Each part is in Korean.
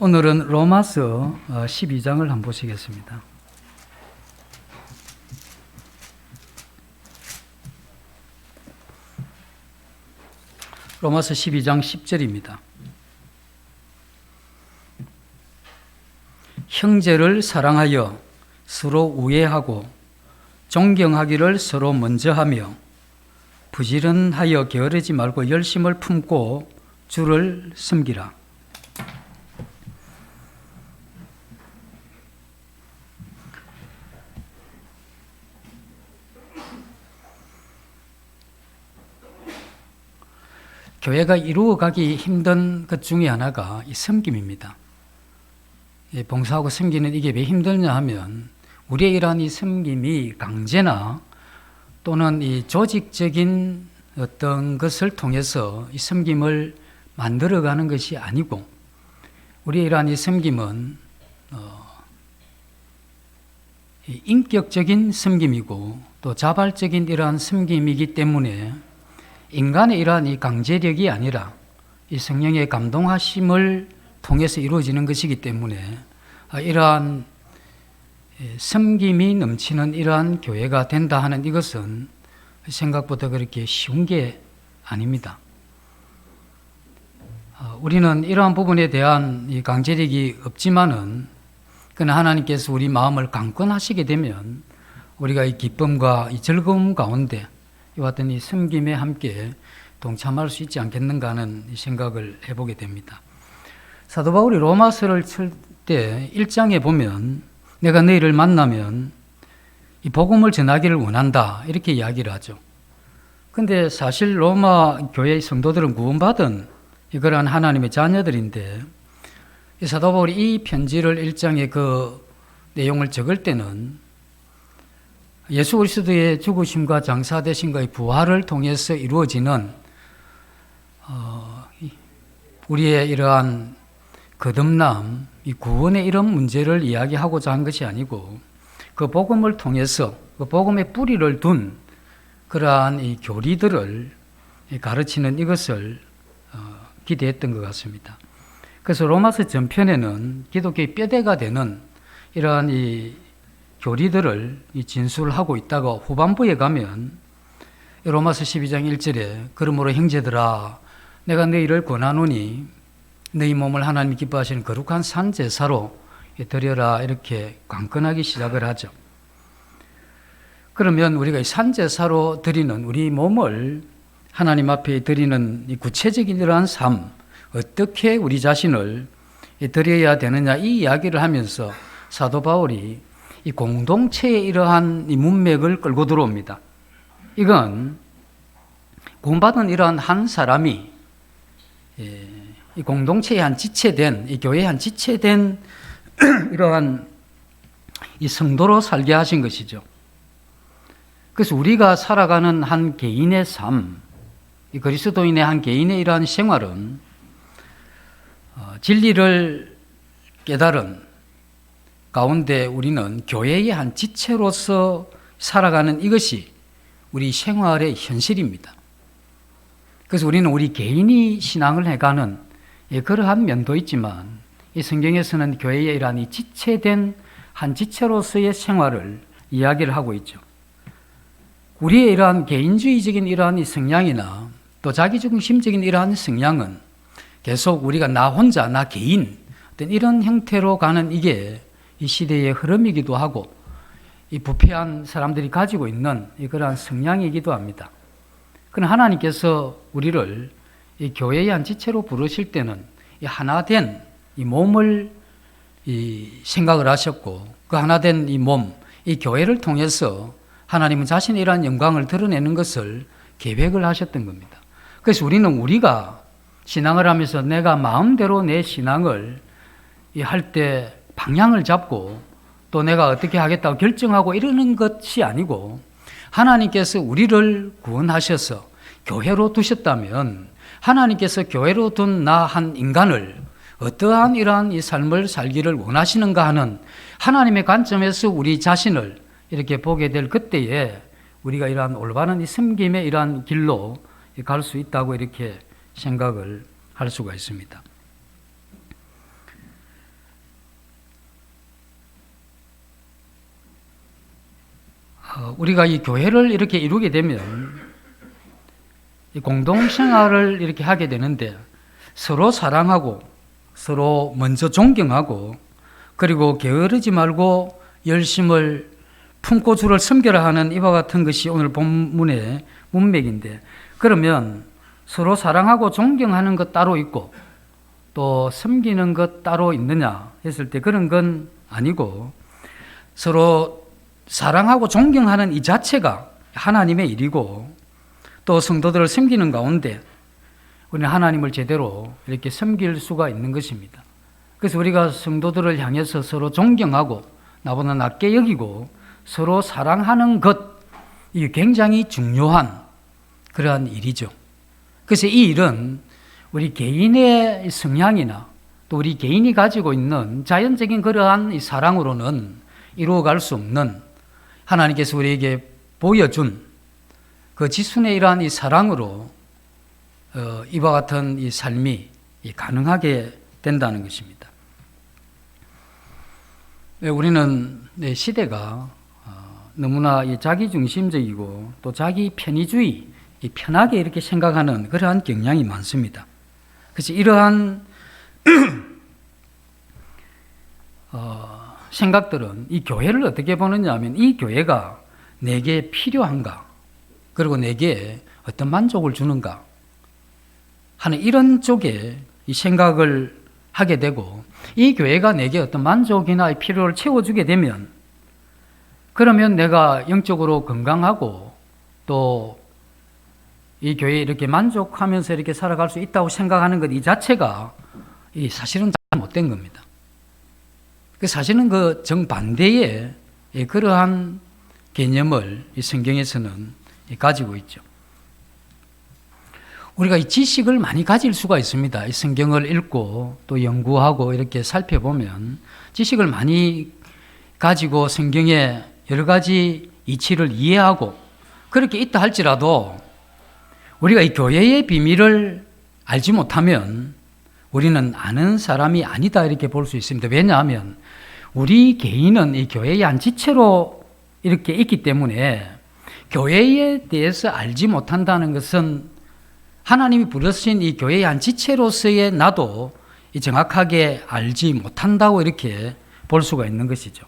오늘은 로마서 12장을 한번 보시겠습니다. 로마서 12장 10절입니다. 형제를 사랑하여 서로 우애하고 존경하기를 서로 먼저 하며 부지런하여 게으르지 말고 열심을 품고 주를 섬기라. 교회가 이루어가기 힘든 것 중에 하나가 이 섬김입니다. 봉사하고 섬기는 이게 왜 힘들냐 하면 우리의 이러한 이 섬김이 강제나 또는 이 조직적인 어떤 것을 통해서 이 섬김을 만들어가는 것이 아니고 우리의 이러한 이 섬김은 인격적인 섬김이고 또 자발적인 이러한 섬김이기 때문에 인간의 이러한 이 강제력이 아니라 이 성령의 감동하심을 통해서 이루어지는 것이기 때문에 이러한 섬김이 넘치는 이러한 교회가 된다 하는 이것은 생각보다 그렇게 쉬운 게 아닙니다. 우리는 이러한 부분에 대한 이 강제력이 없지만은 그러나 하나님께서 우리 마음을 강권하시게 되면 우리가 이 기쁨과 이 즐거움 가운데 이와 같은 이 섬김에 함께 동참할 수 있지 않겠는가 하는 생각을 해보게 됩니다. 사도 바울이 로마서를 쓸 때 1장에 보면 내가 너희를 만나면 이 복음을 전하기를 원한다 이렇게 이야기를 하죠. 근데 사실 로마 교회의 성도들은 구원받은 그러한 하나님의 자녀들인데 이 사도 바울이 이 편지를 1장에 그 내용을 적을 때는 예수 그리스도의 죽으심과 장사되심과의 부활을 통해서 이루어지는 우리의 이러한 거듭남, 이 구원의 이런 문제를 이야기하고자 한 것이 아니고 그 복음을 통해서 그 복음의 뿌리를 둔 그러한 이 교리들을 가르치는 이것을 기대했던 것 같습니다. 그래서 로마서 전편에는 기독교의 뼈대가 되는 이러한 이 교리들을 진술하고 있다가 후반부에 가면 로마서 12장 1절에 그러므로 형제들아 내가 너희를 권하노니 너희 몸을 하나님 기뻐하시는 거룩한 산제사로 드려라 이렇게 강권하기 시작을 하죠. 그러면 우리가 이 산제사로 드리는 우리 몸을 하나님 앞에 드리는 이 구체적인 이러한 삶 어떻게 우리 자신을 드려야 되느냐 이 이야기를 하면서 사도 바울이 이 공동체의 이러한 이 문맥을 끌고 들어옵니다. 이건 구원받은 이러한 한 사람이 이 공동체의 한 지체된, 이 교회의 한 지체된 이러한 이 성도로 살게 하신 것이죠. 그래서 우리가 살아가는 한 개인의 삶, 이 그리스도인의 한 개인의 이러한 생활은 진리를 깨달은 가운데 우리는 교회의 한 지체로서 살아가는 이것이 우리 생활의 현실입니다. 그래서 우리는 우리 개인이 신앙을 해가는 그러한 면도 있지만 이 성경에서는 교회의 이러한 이 지체된 한 지체로서의 생활을 이야기를 하고 있죠. 우리의 이러한 개인주의적인 이러한 이 성향이나 또 자기중심적인 이러한 성향은 계속 우리가 나 혼자, 나 개인 어떤 이런 형태로 가는 이게 이 시대의 흐름이기도 하고 이 부패한 사람들이 가지고 있는 그러한 성향이기도 합니다. 그러나 하나님께서 우리를 이 교회의 한 지체로 부르실 때는 이 하나 된 이 몸을 생각을 하셨고 그 하나 된 이 몸, 이 교회를 통해서 하나님은 자신의 이러한 영광을 드러내는 것을 계획을 하셨던 겁니다. 그래서 우리가 신앙을 하면서 내가 마음대로 내 신앙을 할 때 방향을 잡고 또 내가 어떻게 하겠다고 결정하고 이러는 것이 아니고 하나님께서 우리를 구원하셔서 교회로 두셨다면 하나님께서 교회로 둔 나 한 인간을 어떠한 이러한 이 삶을 살기를 원하시는가 하는 하나님의 관점에서 우리 자신을 이렇게 보게 될 그때에 우리가 이러한 올바른 이 섬김의 이러한 길로 갈 수 있다고 이렇게 생각을 할 수가 있습니다. 우리가 이 교회를 이렇게 이루게 되면 이 공동생활을 이렇게 하게 되는데 서로 사랑하고 서로 먼저 존경하고 그리고 게으르지 말고 열심을 품고 주를 섬겨라 하는 이와 같은 것이 오늘 본문의 문맥인데, 그러면 서로 사랑하고 존경하는 것 따로 있고 또 섬기는 것 따로 있느냐 했을 때 그런 건 아니고, 서로 사랑하고 존경하는 이 자체가 하나님의 일이고 또 성도들을 섬기는 가운데 우리는 하나님을 제대로 이렇게 섬길 수가 있는 것입니다. 그래서 우리가 성도들을 향해서 서로 존경하고 나보다 낮게 여기고 서로 사랑하는 것, 이게 굉장히 중요한 그러한 일이죠. 그래서 이 일은 우리 개인의 성향이나 또 우리 개인이 가지고 있는 자연적인 그러한 이 사랑으로는 이루어갈 수 없는, 하나님께서 우리에게 보여준 그 지순의 이러한 이 사랑으로 이와 같은 이 삶이 가능하게 된다는 것입니다. 우리는 시대가 너무나 자기중심적이고 또 자기 편의주의, 편하게 이렇게 생각하는 그러한 경향이 많습니다. 그래서 이러한 생각들은 이 교회를 어떻게 보느냐 하면, 이 교회가 내게 필요한가, 그리고 내게 어떤 만족을 주는가 하는 이런 쪽에 이 생각을 하게 되고, 이 교회가 내게 어떤 만족이나 필요를 채워주게 되면 그러면 내가 영적으로 건강하고 또 이 교회에 이렇게 만족하면서 이렇게 살아갈 수 있다고 생각하는 것 이 자체가 사실은 잘못된 겁니다. 사실은 그 정반대의 그러한 개념을 이 성경에서는 가지고 있죠. 우리가 이 지식을 많이 가질 수가 있습니다. 이 성경을 읽고 또 연구하고 이렇게 살펴보면 지식을 많이 가지고 성경의 여러 가지 이치를 이해하고 그렇게 있다 할지라도 우리가 이 교회의 비밀을 알지 못하면 우리는 아는 사람이 아니다 이렇게 볼 수 있습니다. 왜냐하면 우리 개인은 이 교회의 한 지체로 이렇게 있기 때문에 교회에 대해서 알지 못한다는 것은 하나님이 부르신 이 교회의 한 지체로서의 나도 정확하게 알지 못한다고 이렇게 볼 수가 있는 것이죠.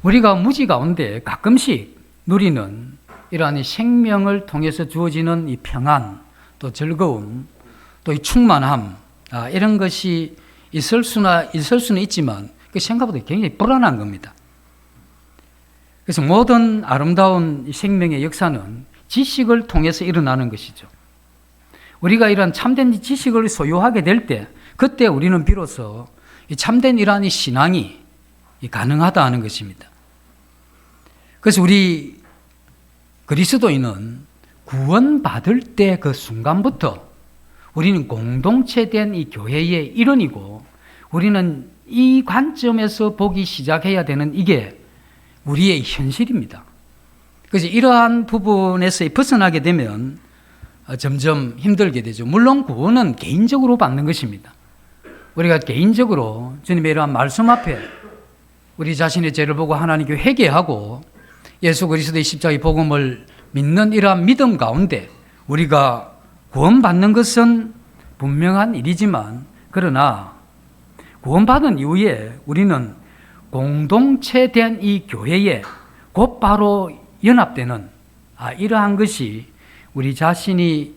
우리가 무지 가운데 가끔씩 누리는 이러한 생명을 통해서 주어지는 이 평안, 또 즐거움, 또 이 충만함, 이런 것이 있을 수는 있지만 그 생각보다 굉장히 불안한 겁니다. 그래서 모든 아름다운 이 생명의 역사는 지식을 통해서 일어나는 것이죠. 우리가 이런 참된 지식을 소유하게 될 때, 그때 우리는 비로소 이 참된 이러한 이 신앙이 가능하다 하는 것입니다. 그래서 우리 그리스도인은 구원받을 때 그 순간부터 우리는 공동체된 이 교회의 일원이고, 우리는 이 관점에서 보기 시작해야 되는 이게 우리의 현실입니다. 그래서 이러한 부분에서 벗어나게 되면 점점 힘들게 되죠. 물론 구원은 개인적으로 받는 것입니다. 우리가 개인적으로 주님의 이러한 말씀 앞에 우리 자신의 죄를 보고 하나님께 회개하고 예수 그리스도의 십자가의 복음을 믿는 이러한 믿음 가운데 우리가 구원받는 것은 분명한 일이지만, 그러나 구원받은 이후에 우리는 공동체된 이 교회에 곧바로 연합되는 이러한 것이 우리 자신이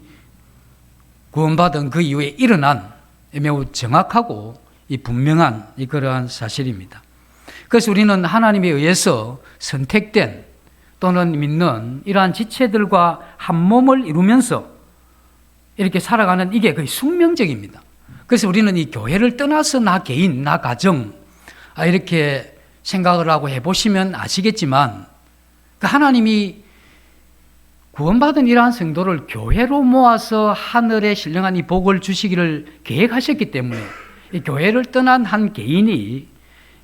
구원받은 그 이후에 일어난 매우 정확하고 이 분명한 그러한 사실입니다. 그래서 우리는 하나님에 의해서 선택된 또는 믿는 이러한 지체들과 한 몸을 이루면서 이렇게 살아가는 이게 거의 숙명적입니다. 그래서 우리는 이 교회를 떠나서 나 개인, 나 가정 이렇게 생각을 하고 해보시면 아시겠지만, 하나님이 구원받은 이러한 성도를 교회로 모아서 하늘에 신령한 이 복을 주시기를 계획하셨기 때문에 이 교회를 떠난 한 개인이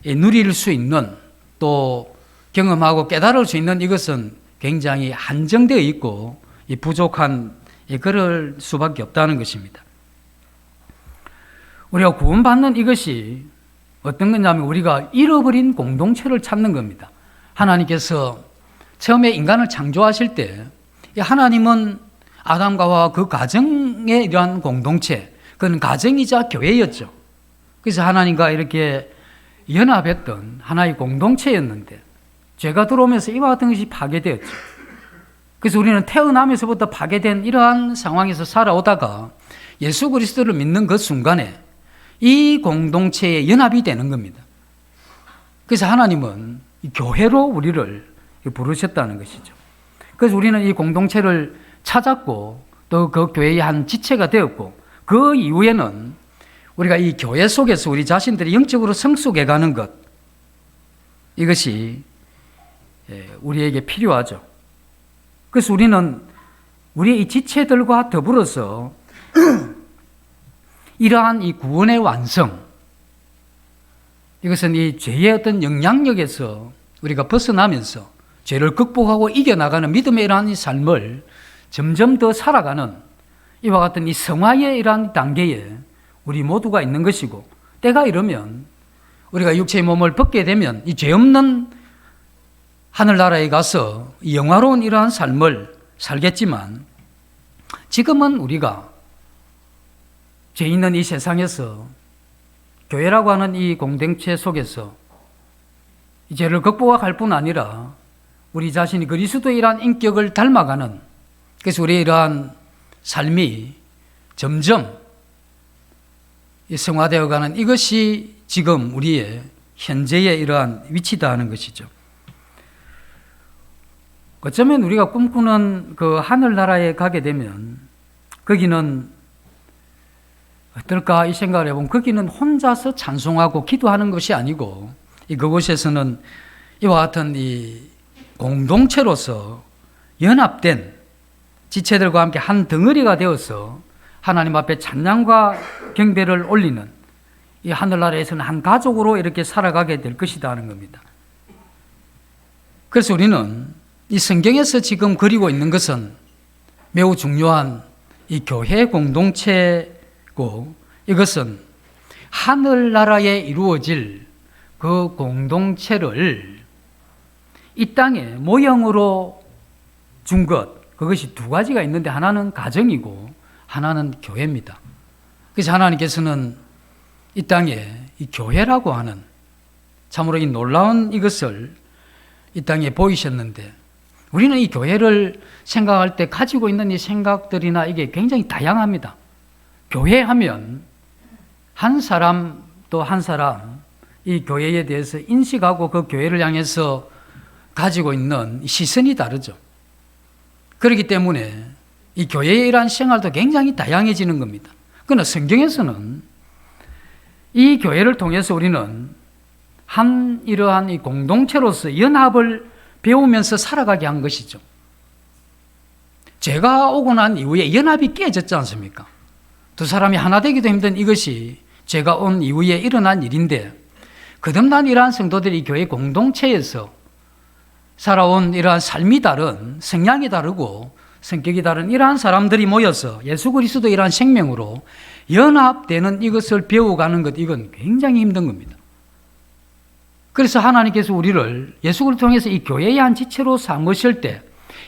누릴 수 있는 또 경험하고 깨달을 수 있는 이것은 굉장히 한정되어 있고 부족한 그럴 수밖에 없다는 것입니다. 우리가 구원받는 이것이 어떤 거냐면 우리가 잃어버린 공동체를 찾는 겁니다. 하나님께서 처음에 인간을 창조하실 때 하나님은 아담과 하와 그 가정에 이러한 공동체, 그건 가정이자 교회였죠. 그래서 하나님과 이렇게 연합했던 하나의 공동체였는데 죄가 들어오면서 이와 같은 것이 파괴되었죠. 그래서 우리는 태어나면서부터 파괴된 이러한 상황에서 살아오다가 예수 그리스도를 믿는 그 순간에 이 공동체에 연합이 되는 겁니다. 그래서 하나님은 이 교회로 우리를 부르셨다는 것이죠. 그래서 우리는 이 공동체를 찾았고 또 그 교회의 한 지체가 되었고 그 이후에는 우리가 이 교회 속에서 우리 자신들이 영적으로 성숙해 가는 것, 이것이 우리에게 필요하죠. 그래서 우리는 우리의 이 지체들과 더불어서 이러한 이 구원의 완성, 이것은 이 죄의 어떤 영향력에서 우리가 벗어나면서 죄를 극복하고 이겨나가는 믿음의 이러한 이 삶을 점점 더 살아가는 이와 같은 이 성화의 이러한 단계에 우리 모두가 있는 것이고, 때가 이르면 우리가 육체의 몸을 벗게 되면 이 죄 없는 하늘나라에 가서 이 영화로운 이러한 삶을 살겠지만, 지금은 우리가 죄 있는 이 세상에서 교회라고 하는 이 공동체 속에서 이 죄를 극복할 뿐 아니라 우리 자신이 그리스도의 이러한 인격을 닮아가는, 그래서 우리의 이러한 삶이 점점 성화되어가는, 이것이 지금 우리의 현재의 이러한 위치다 하는 것이죠. 어쩌면 우리가 꿈꾸는 그 하늘나라에 가게 되면 거기는 어떨까 이 생각을 해보면, 거기는 혼자서 찬송하고 기도하는 것이 아니고 그곳에서는 이와 같은 이 공동체로서 연합된 지체들과 함께 한 덩어리가 되어서 하나님 앞에 찬양과 경배를 올리는, 이 하늘나라에서는 한 가족으로 이렇게 살아가게 될 것이다 하는 겁니다. 그래서 우리는 이 성경에서 지금 그리고 있는 것은 매우 중요한 이 교회 공동체고, 이것은 하늘나라에 이루어질 그 공동체를 이 땅에 모형으로 준 것, 그것이 두 가지가 있는데 하나는 가정이고 하나는 교회입니다. 그래서 하나님께서는 이 땅에 이 교회라고 하는 참으로 이 놀라운 이것을 이 땅에 보이셨는데, 우리는 이 교회를 생각할 때 가지고 있는 이 생각들이나 이게 굉장히 다양합니다. 교회 하면 한 사람 또 한 사람 이 교회에 대해서 인식하고 그 교회를 향해서 가지고 있는 시선이 다르죠. 그렇기 때문에 이 교회의 이러한 생활도 굉장히 다양해지는 겁니다. 그러나 성경에서는 이 교회를 통해서 우리는 한 이러한 이 공동체로서 연합을 배우면서 살아가게 한 것이죠. 죄가 오고 난 이후에 연합이 깨졌지 않습니까? 두 사람이 하나 되기도 힘든 이것이 죄가 온 이후에 일어난 일인데, 거듭난 이러한 성도들이 교회 공동체에서 살아온 이러한 삶이 다른, 성향이 다르고 성격이 다른 이러한 사람들이 모여서 예수 그리스도 이러한 생명으로 연합되는 이것을 배워가는 것, 이건 굉장히 힘든 겁니다. 그래서 하나님께서 우리를 예수 그리스도를 통해서 이 교회의 한 지체로 삼으실 때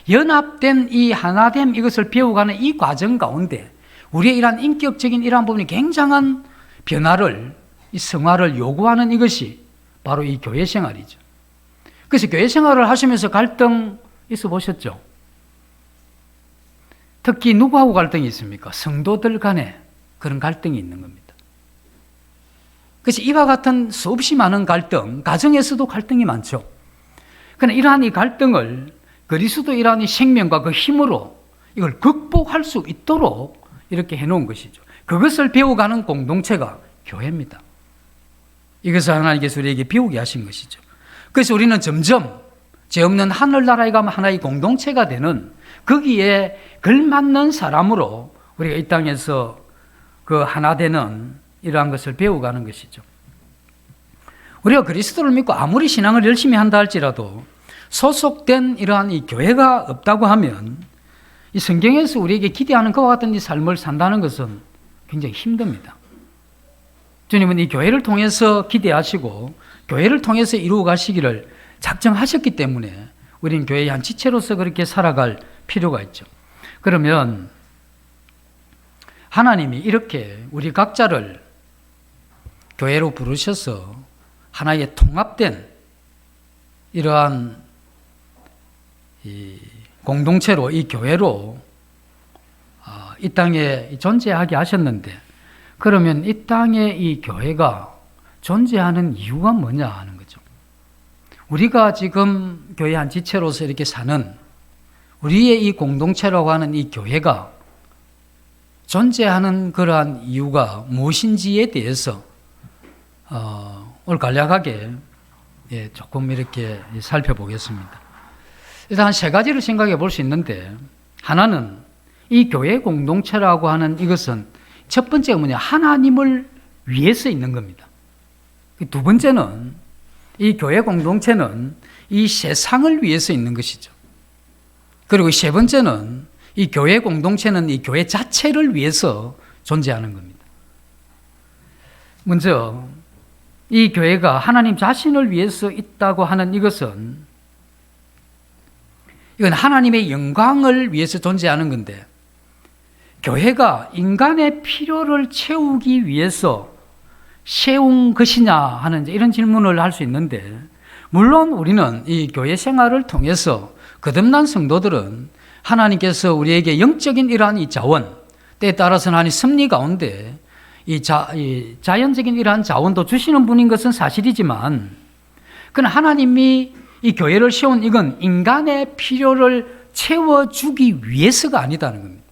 연합된 이 하나됨, 이것을 배워가는 이 과정 가운데 우리의 이러한 인격적인 이러한 부분이 굉장한 변화를, 이 성화를 요구하는 이것이 바로 이 교회 생활이죠. 그래서 교회 생활을 하시면서 갈등 있어 보셨죠? 특히 누구하고 갈등이 있습니까? 성도들 간에 그런 갈등이 있는 겁니다. 그래서 이와 같은 수없이 많은 갈등, 가정에서도 갈등이 많죠. 그러나 이러한 이 갈등을 그리스도 이러한 이 생명과 그 힘으로 이걸 극복할 수 있도록 이렇게 해놓은 것이죠. 그것을 배워가는 공동체가 교회입니다. 이것을 하나님께서 우리에게 배우게 하신 것이죠. 그래서 우리는 점점 죄 없는 하늘나라에 가면 하나의 공동체가 되는, 거기에 걸맞는 사람으로 우리가 이 땅에서 그 하나 되는 이러한 것을 배워가는 것이죠. 우리가 그리스도를 믿고 아무리 신앙을 열심히 한다 할지라도 소속된 이러한 이 교회가 없다고 하면 이 성경에서 우리에게 기대하는 그와 같은 이 삶을 산다는 것은 굉장히 힘듭니다. 주님은 이 교회를 통해서 기대하시고 교회를 통해서 이루어 가시기를 작정하셨기 때문에 우리는 교회의 한 지체로서 그렇게 살아갈 필요가 있죠. 그러면 하나님이 이렇게 우리 각자를 교회로 부르셔서 하나의 통합된 이러한 이 공동체로, 이 교회로 이 땅에 존재하게 하셨는데, 그러면 이 땅에 이 교회가 존재하는 이유가 뭐냐 하는 거죠. 우리가 지금 교회 한 지체로서 이렇게 사는 우리의 이 공동체라고 하는 이 교회가 존재하는 그러한 이유가 무엇인지에 대해서 오늘 간략하게 조금 이렇게 살펴보겠습니다. 일단 한 세 가지를 생각해 볼 수 있는데, 하나는 이 교회 공동체라고 하는 이것은 첫 번째가 뭐냐, 하나님을 위해서 있는 겁니다. 두 번째는 이 교회 공동체는 이 세상을 위해서 있는 것이죠. 그리고 세 번째는 이 교회 공동체는 이 교회 자체를 위해서 존재하는 겁니다. 먼저 이 교회가 하나님 자신을 위해서 있다고 하는 이것은, 이건 하나님의 영광을 위해서 존재하는 건데, 교회가 인간의 필요를 채우기 위해서 세운 것이냐 하는 이런 질문을 할 수 있는데, 물론 우리는 이 교회 생활을 통해서 거듭난 성도들은 하나님께서 우리에게 영적인 이러한 이 자원, 때에 따라서는 하나님 섭리 가운데 이 자연적인 이러한 자원도 주시는 분인 것은 사실이지만, 그러나 하나님이 이 교회를 세운 이건 인간의 필요를 채워주기 위해서가 아니다는 겁니다.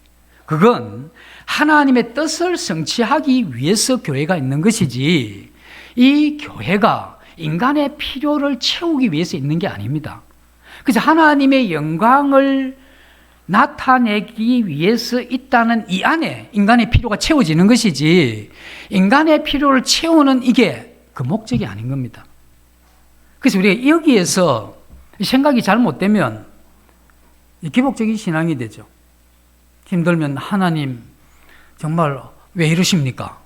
그건 하나님의 뜻을 성취하기 위해서 교회가 있는 것이지, 이 교회가 인간의 필요를 채우기 위해서 있는 게 아닙니다. 그래서 하나님의 영광을 나타내기 위해서 있다는 이 안에 인간의 필요가 채워지는 것이지, 인간의 필요를 채우는 이게 그 목적이 아닌 겁니다. 그래서 우리가 여기에서 생각이 잘못되면 기복적인 신앙이 되죠. 힘들면 하나님 정말 왜 이러십니까?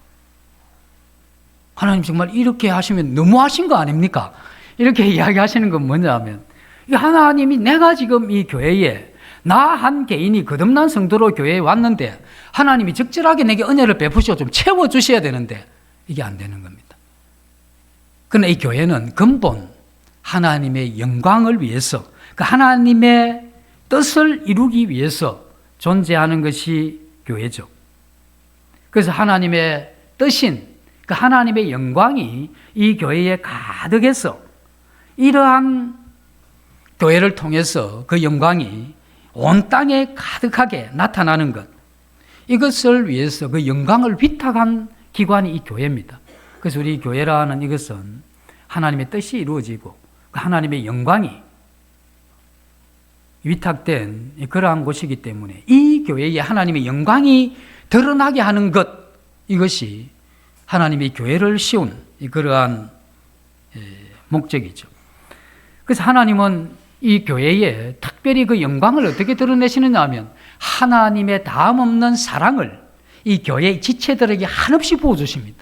하나님 정말 이렇게 하시면 너무하신 거 아닙니까? 이렇게 이야기하시는 건 뭐냐 하면, 하나님이 내가 지금 이 교회에 나 한 개인이 거듭난 성도로 교회에 왔는데 하나님이 적절하게 내게 은혜를 베푸시고 좀 채워주셔야 되는데 이게 안 되는 겁니다. 그러나 이 교회는 근본 하나님의 영광을 위해서, 그 하나님의 뜻을 이루기 위해서 존재하는 것이 교회죠. 그래서 하나님의 뜻인 그 하나님의 영광이 이 교회에 가득해서 이러한 교회를 통해서 그 영광이 온 땅에 가득하게 나타나는 것, 이것을 위해서 그 영광을 위탁한 기관이 이 교회입니다. 그래서 우리 교회라는 이것은 하나님의 뜻이 이루어지고 그 하나님의 영광이 위탁된 그러한 곳이기 때문에 이 교회에 하나님의 영광이 드러나게 하는 것, 이것이 하나님이 교회를 씌운 그러한 목적이죠. 그래서 하나님은 이 교회에 특별히 그 영광을 어떻게 드러내시느냐 하면, 하나님의 다음 없는 사랑을 이 교회의 지체들에게 한없이 부어주십니다.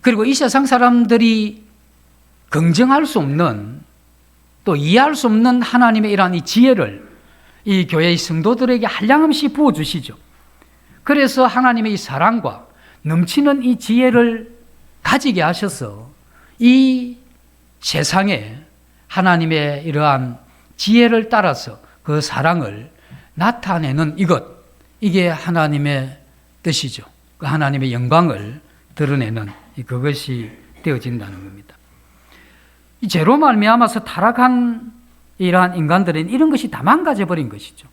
그리고 이 세상 사람들이 긍정할 수 없는, 또 이해할 수 없는 하나님의 이러한 이 지혜를 이 교회의 성도들에게 한량없이 부어주시죠. 그래서 하나님의 이 사랑과 넘치는 이 지혜를 가지게 하셔서 이 세상에 하나님의 이러한 지혜를 따라서 그 사랑을 나타내는 이것, 이게 하나님의 뜻이죠. 그 하나님의 영광을 드러내는 그것이 되어진다는 겁니다. 이 죄로 말미암아서 타락한 이러한 인간들은 이런 것이 다 망가져 버린 것이죠.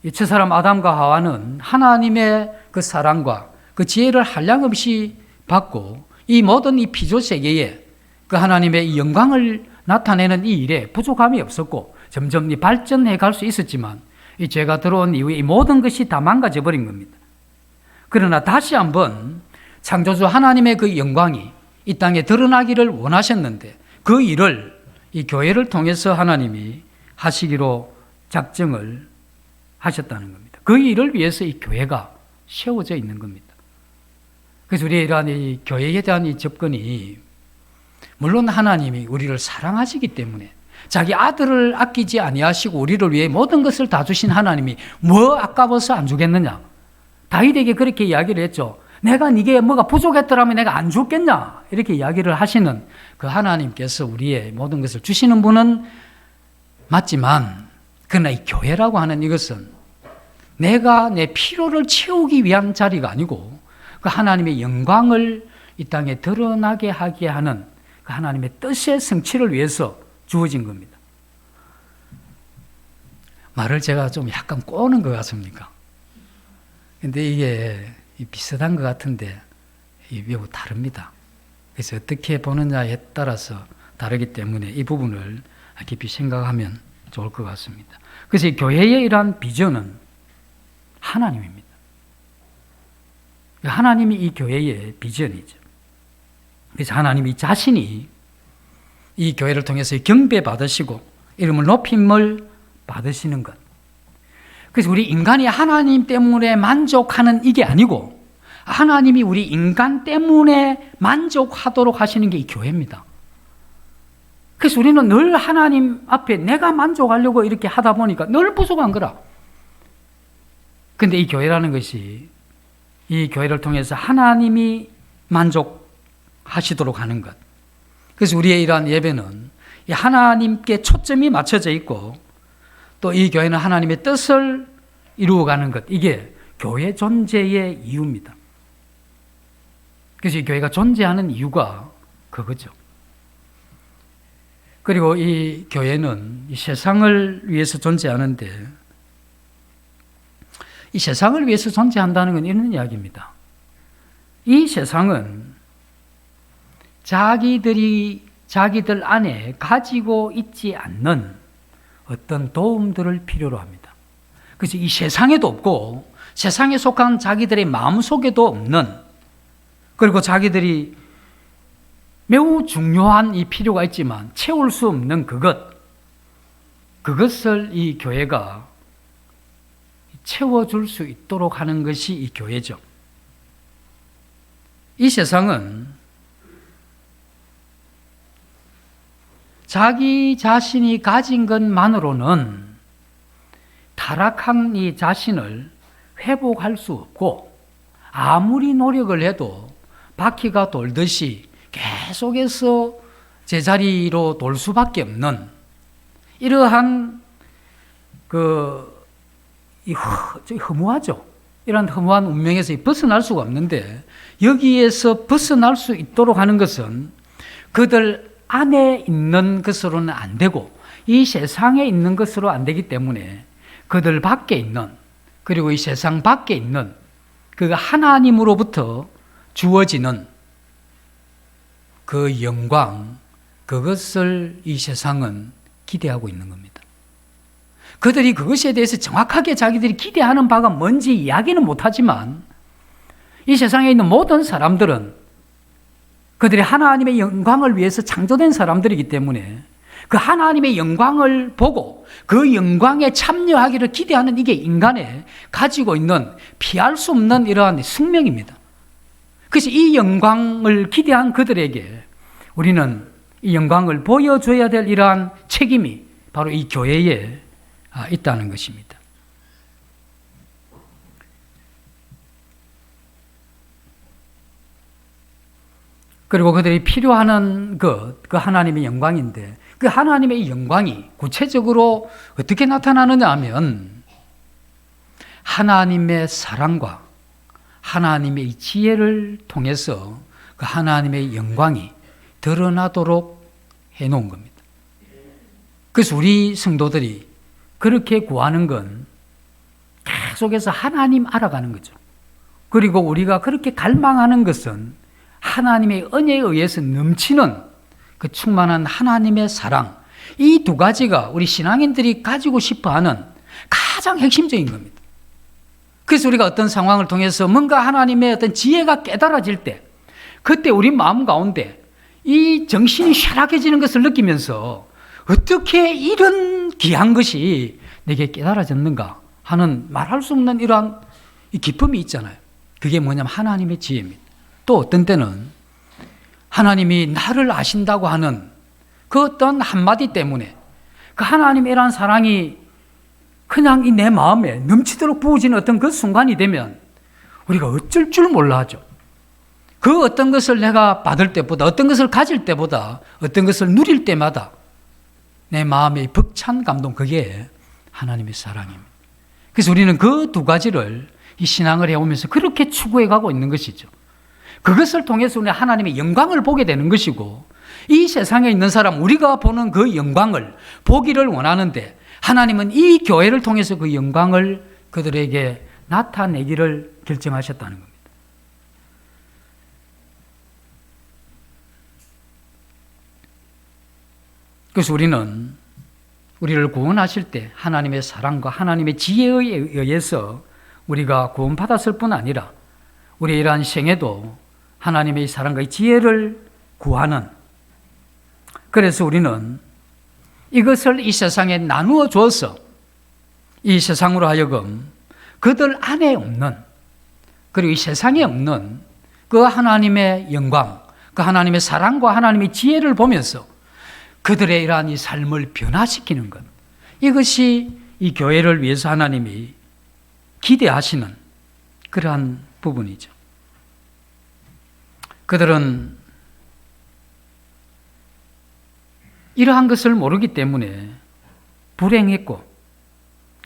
이 첫사람 아담과 하와는 하나님의 그 사랑과 그 지혜를 한량없이 받고 이 모든 이 피조 세계에 그 하나님의 이 영광을 나타내는 이 일에 부족함이 없었고 점점 발전해 갈 수 있었지만, 이 죄가 들어온 이후에 이 모든 것이 다 망가져 버린 겁니다. 그러나 다시 한번 창조주 하나님의 그 영광이 이 땅에 드러나기를 원하셨는데, 그 일을 이 교회를 통해서 하나님이 하시기로 작정을 하셨다는 겁니다. 그 일을 위해서 이 교회가 세워져 있는 겁니다. 그래서 우리의 이러한 이 교회에 대한 이 접근이 물론 하나님이 우리를 사랑하시기 때문에 자기 아들을 아끼지 아니하시고 우리를 위해 모든 것을 다 주신 하나님이 뭐 아까워서 안 주겠느냐. 다윗에게 그렇게 이야기를 했죠. 내가 네게 뭐가 부족했더라면 내가 안 줬겠냐. 이렇게 이야기를 하시는 그 하나님께서 우리의 모든 것을 주시는 분은 맞지만, 그러나 이 교회라고 하는 이것은 내가 내 필요를 채우기 위한 자리가 아니고 그 하나님의 영광을 이 땅에 드러나게 하게 하는 그 하나님의 뜻의 성취를 위해서 주어진 겁니다. 말을 제가 좀 약간 꼬는 것 같습니까? 근데 이게 비슷한 것 같은데 매우 다릅니다. 그래서 어떻게 보느냐에 따라서 다르기 때문에 이 부분을 깊이 생각하면 좋을 것 같습니다. 그래서 이 교회의 이러한 비전은 하나님입니다. 하나님이 이 교회의 비전이죠. 그래서 하나님이 자신이 이 교회를 통해서 경배받으시고 이름을 높임을 받으시는 것. 그래서 우리 인간이 하나님 때문에 만족하는 이게 아니고 하나님이 우리 인간 때문에 만족하도록 하시는 게 이 교회입니다. 그래서 우리는 늘 하나님 앞에 내가 만족하려고 이렇게 하다 보니까 늘 부족한 거라. 근데 이 교회라는 것이 이 교회를 통해서 하나님이 만족하시도록 하는 것. 그래서 우리의 이러한 예배는 하나님께 초점이 맞춰져 있고 또 이 교회는 하나님의 뜻을 이루어가는 것. 이게 교회 존재의 이유입니다. 그래서 이 교회가 존재하는 이유가 그거죠. 그리고 이 교회는 이 세상을 위해서 존재하는데 이 세상을 위해서 존재한다는 건 이런 이야기입니다. 이 세상은 자기들 안에 가지고 있지 않는 어떤 도움들을 필요로 합니다. 그래서 이 세상에도 없고 세상에 속한 자기들의 마음속에도 없는, 그리고 자기들이 매우 중요한 이 필요가 있지만 채울 수 없는 그것을 이 교회가 채워줄 수 있도록 하는 것이 이 교회죠. 이 세상은 자기 자신이 가진 것만으로는 타락한 이 자신을 회복할 수 없고 아무리 노력을 해도 바퀴가 돌듯이 계속해서 제자리로 돌 수밖에 없는 이러한 허무하죠. 이런 허무한 운명에서 벗어날 수가 없는데 여기에서 벗어날 수 있도록 하는 것은 그들 안에 있는 것으로는 안 되고 이 세상에 있는 것으로 안 되기 때문에 그들 밖에 있는, 그리고 이 세상 밖에 있는 그 하나님으로부터 주어지는 그 영광, 그것을 이 세상은 기대하고 있는 겁니다. 그들이 그것에 대해서 정확하게 자기들이 기대하는 바가 뭔지 이야기는 못하지만 이 세상에 있는 모든 사람들은 그들이 하나님의 영광을 위해서 창조된 사람들이기 때문에 그 하나님의 영광을 보고 그 영광에 참여하기를 기대하는 이게 인간의 가지고 있는 피할 수 없는 이러한 숙명입니다. 그래서 이 영광을 기대한 그들에게 우리는 이 영광을 보여줘야 될 이러한 책임이 바로 이 교회에 있다는 것입니다. 그리고 그들이 필요하는 그 하나님의 영광인데 그 하나님의 영광이 구체적으로 어떻게 나타나느냐 하면 하나님의 사랑과 하나님의 지혜를 통해서 그 하나님의 영광이 드러나도록 해놓은 겁니다. 그래서 우리 성도들이 그렇게 구하는 건 계속해서 하나님 알아가는 거죠. 그리고 우리가 그렇게 갈망하는 것은 하나님의 은혜에 의해서 넘치는 그 충만한 하나님의 사랑, 이 두 가지가 우리 신앙인들이 가지고 싶어하는 가장 핵심적인 겁니다. 그래서 우리가 어떤 상황을 통해서 뭔가 하나님의 어떤 지혜가 깨달아질 때 그때 우리 마음 가운데 이 정신이 쇠락해지는 것을 느끼면서 어떻게 이런 귀한 것이 내게 깨달아졌는가 하는 말할 수 없는 이러한 이 기쁨이 있잖아요. 그게 뭐냐면 하나님의 지혜입니다. 또 어떤 때는 하나님이 나를 아신다고 하는 그 어떤 한마디 때문에 그 하나님의 이러한 사랑이 그냥 이 내 마음에 넘치도록 부어지는 어떤 그 순간이 되면 우리가 어쩔 줄 몰라 하죠. 그 어떤 것을 내가 받을 때보다, 어떤 것을 가질 때보다, 어떤 것을 누릴 때마다 내 마음의 벅찬 감동, 그게 하나님의 사랑입니다. 그래서 우리는 그 두 가지를 이 신앙을 해오면서 그렇게 추구해 가고 있는 것이죠. 그것을 통해서 우리는 하나님의 영광을 보게 되는 것이고, 이 세상에 있는 사람, 우리가 보는 그 영광을 보기를 원하는데 하나님은 이 교회를 통해서 그 영광을 그들에게 나타내기를 결정하셨다는 겁니다. 그래서 우리는 우리를 구원하실 때 하나님의 사랑과 하나님의 지혜에 의해서 우리가 구원받았을 뿐 아니라 우리의 이러한 생애도 하나님의 사랑과 지혜를 구하는, 그래서 우리는 이것을 이 세상에 나누어 주어서 이 세상으로 하여금 그들 안에 없는, 그리고 이 세상에 없는 그 하나님의 영광, 그 하나님의 사랑과 하나님의 지혜를 보면서 그들의 이러한 이 삶을 변화시키는 것, 이것이 이 교회를 위해서 하나님이 기대하시는 그러한 부분이죠. 그들은 이러한 것을 모르기 때문에 불행했고,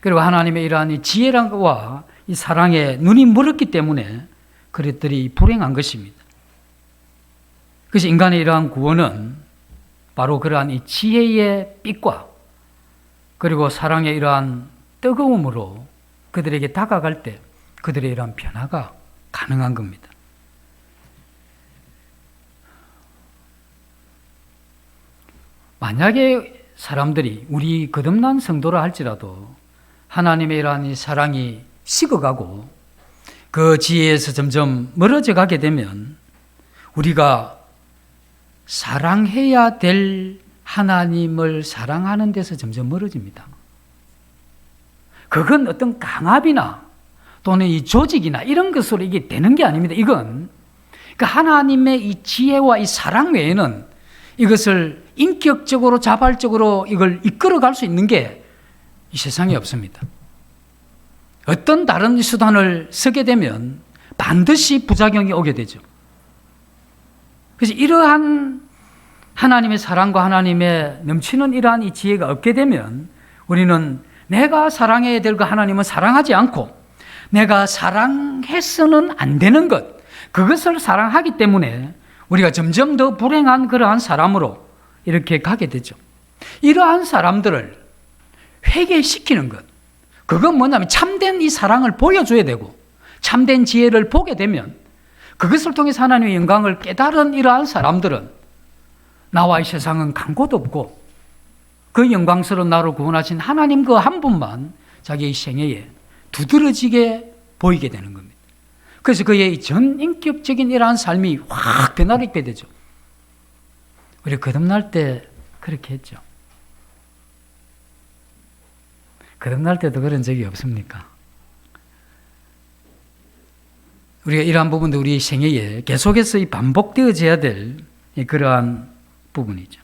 그리고 하나님의 이러한 이 지혜와 이 사랑에 눈이 멀었기 때문에 그들이 불행한 것입니다. 그래서 인간의 이러한 구원은 바로 그러한 이 지혜의 빛과 그리고 사랑의 이러한 뜨거움으로 그들에게 다가갈 때 그들의 이러한 변화가 가능한 겁니다. 만약에 사람들이, 우리 거듭난 성도라 할지라도 하나님의 이러한 이 사랑이 식어가고 그 지혜에서 점점 멀어져 가게 되면 우리가 사랑해야 될 하나님을 사랑하는 데서 점점 멀어집니다. 그건 어떤 강압이나 또는 이 조직이나 이런 것으로 이게 되는 게 아닙니다. 이건 그 하나님의 이 지혜와 이 사랑 외에는 이것을 인격적으로 자발적으로 이걸 이끌어갈 수 있는 게 이 세상에 없습니다. 어떤 다른 수단을 쓰게 되면 반드시 부작용이 오게 되죠. 그래서 이러한 하나님의 사랑과 하나님의 넘치는 이러한 이 지혜가 없게 되면 우리는 내가 사랑해야 될 그 하나님은 사랑하지 않고 내가 사랑해서는 안 되는 것, 그것을 사랑하기 때문에 우리가 점점 더 불행한 그러한 사람으로 이렇게 가게 되죠. 이러한 사람들을 회개시키는 것, 그건 뭐냐면 참된 이 사랑을 보여줘야 되고 참된 지혜를 보게 되면 그것을 통해서 하나님의 영광을 깨달은 이러한 사람들은 나와 이 세상은 간 곳 없고 그 영광스러운 나를 구원하신 하나님 그 한 분만 자기의 생애에 두드러지게 보이게 되는 겁니다. 그래서 그의 전 인격적인 이러한 삶이 확 변화를 입게 되죠. 우리 거듭날 때 그렇게 했죠. 거듭날 때도 그런 적이 없습니까? 우리가 이러한 부분도 우리 생애에 계속해서 반복되어져야 될 그러한 부분이죠.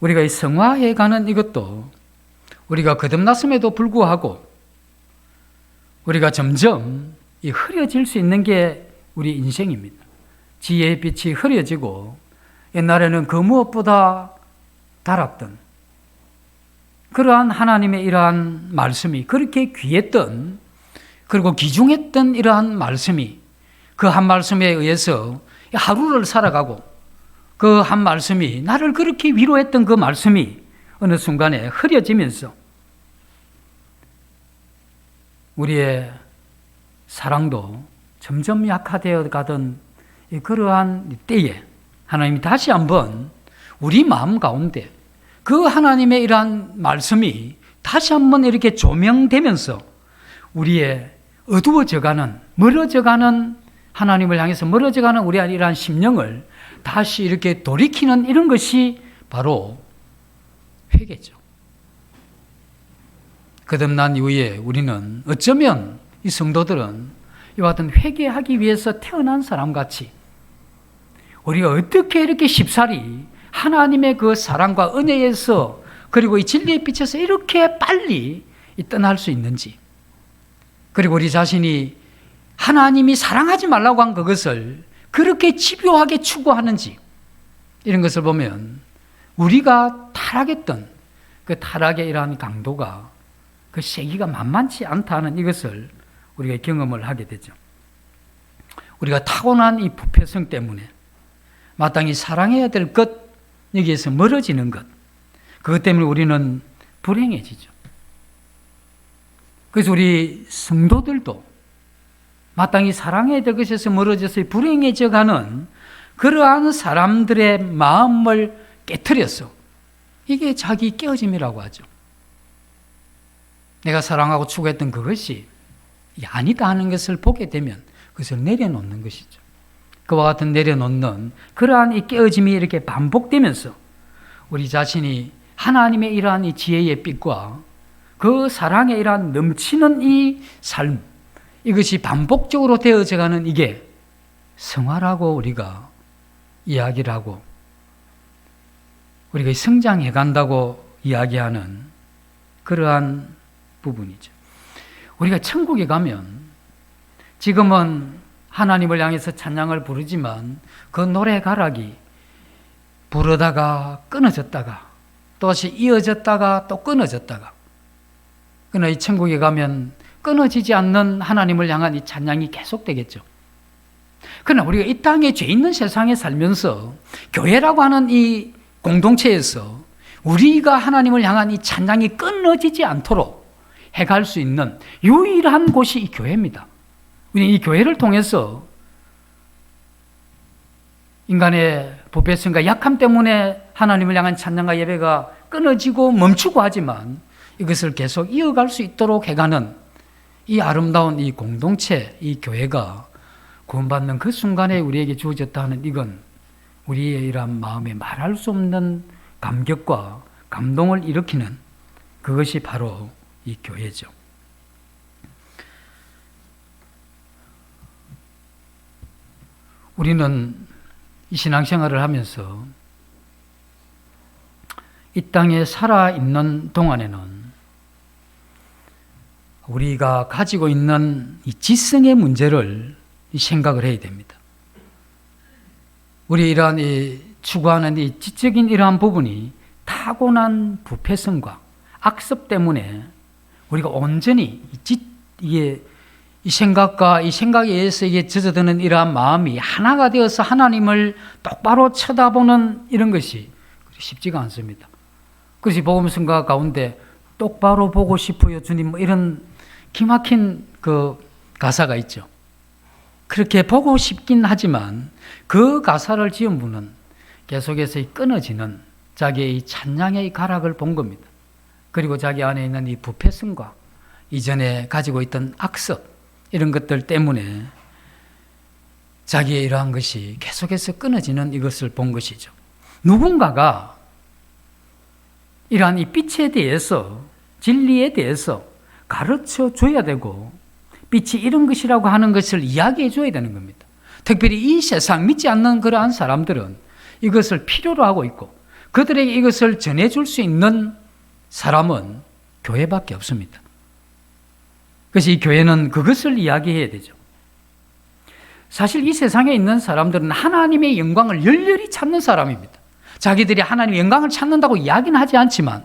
우리가 이 성화해 가는 이것도 우리가 거듭났음에도 불구하고 우리가 점점 이 흐려질 수 있는 게 우리 인생입니다. 지혜의 빛이 흐려지고 옛날에는 그 무엇보다 달았던 그러한 하나님의 이러한 말씀이 그렇게 귀했던, 그리고 귀중했던 이러한 말씀이 그 한 말씀에 의해서 하루를 살아가고 그 한 말씀이 나를 그렇게 위로했던 그 말씀이 어느 순간에 흐려지면서 우리의 사랑도 점점 약화되어 가던 그러한 때에 하나님이 다시 한번 우리 마음 가운데 그 하나님의 이러한 말씀이 다시 한번 이렇게 조명되면서 우리의 어두워져가는, 멀어져가는, 하나님을 향해서 멀어져가는 우리의 이러한 심령을 다시 이렇게 돌이키는 이런 것이 바로 회개죠. 거듭난 이후에 우리는 어쩌면 이 성도들은 이와 같은 회개하기 위해서 태어난 사람같이 우리가 어떻게 이렇게 쉽사리 하나님의 그 사랑과 은혜에서 그리고 이 진리의 빛에서 이렇게 빨리 떠날 수 있는지, 그리고 우리 자신이 하나님이 사랑하지 말라고 한 그것을 그렇게 집요하게 추구하는지, 이런 것을 보면 우리가 타락했던 그 타락의 이러한 강도가, 그 세기가 만만치 않다는 이것을 우리가 경험을 하게 되죠. 우리가 타고난 이 부패성 때문에 마땅히 사랑해야 될 것, 여기에서 멀어지는 것, 그것 때문에 우리는 불행해지죠. 그래서 우리 성도들도 마땅히 사랑해야 될 것에서 멀어져서 불행해져 가는 그러한 사람들의 마음을 깨트려서, 이게 자기 깨어짐이라고 하죠. 내가 사랑하고 추구했던 그것이 아니다 하는 것을 보게 되면 그것을 내려놓는 것이죠. 그와 같은 내려놓는 그러한 이 깨어짐이 이렇게 반복되면서 우리 자신이 하나님의 이러한 이 지혜의 빛과 그 사랑의 이러한 넘치는 이 삶, 이것이 반복적으로 되어져가는 이게 성화라고 우리가 이야기를 하고, 우리가 성장해 간다고 이야기하는 그러한 부분이죠. 우리가 천국에 가면 지금은 하나님을 향해서 찬양을 부르지만 그 노래 가락이 부르다가 끊어졌다가 또다시 이어졌다가 또 끊어졌다가, 그러나 이 천국에 가면 끊어지지 않는 하나님을 향한 이 찬양이 계속되겠죠. 그러나 우리가 이 땅에 죄 있는 세상에 살면서 교회라고 하는 이 공동체에서 우리가 하나님을 향한 이 찬양이 끊어지지 않도록 해갈 수 있는 유일한 곳이 이 교회입니다. 우리는 이 교회를 통해서 인간의 부패성과 약함 때문에 하나님을 향한 찬양과 예배가 끊어지고 멈추고 하지만 이것을 계속 이어갈 수 있도록 해가는 이 아름다운 이 공동체, 이 교회가 구원받는 그 순간에 우리에게 주어졌다 하는, 이건 우리의 이러한 마음에 말할 수 없는 감격과 감동을 일으키는 그것이 바로 이 교회죠. 우리는 이 신앙생활을 하면서 이 땅에 살아있는 동안에는 우리가 가지고 있는 이 지성의 문제를 생각을 해야 됩니다. 우리 이러한 이 추구하는 이 지적인 이러한 부분이 타고난 부패성과 악습 때문에 우리가 온전히 이게 이 생각과 이 생각에 의해서 이게 젖어드는 이러한 마음이 하나가 되어서 하나님을 똑바로 쳐다보는 이런 것이 쉽지가 않습니다. 그래서 복음성가 가운데 똑바로 보고 싶어요 주님, 뭐 이런 기막힌 그 가사가 있죠. 그렇게 보고 싶긴 하지만 그 가사를 지은 분은 계속해서 끊어지는 자기의 이 찬양의 가락을 본 겁니다. 그리고 자기 안에 있는 이 부패성과 이전에 가지고 있던 악습, 이런 것들 때문에 자기의 이러한 것이 계속해서 끊어지는 이것을 본 것이죠. 누군가가 이러한 이 빛에 대해서, 진리에 대해서 가르쳐 줘야 되고 빛이 이런 것이라고 하는 것을 이야기해 줘야 되는 겁니다. 특별히 이 세상 믿지 않는 그러한 사람들은 이것을 필요로 하고 있고 그들에게 이것을 전해줄 수 있는 사람은 교회밖에 없습니다. 그래서 이 교회는 그것을 이야기해야 되죠. 사실 이 세상에 있는 사람들은 하나님의 영광을 열렬히 찾는 사람입니다. 자기들이 하나님의 영광을 찾는다고 이야기는 하지 않지만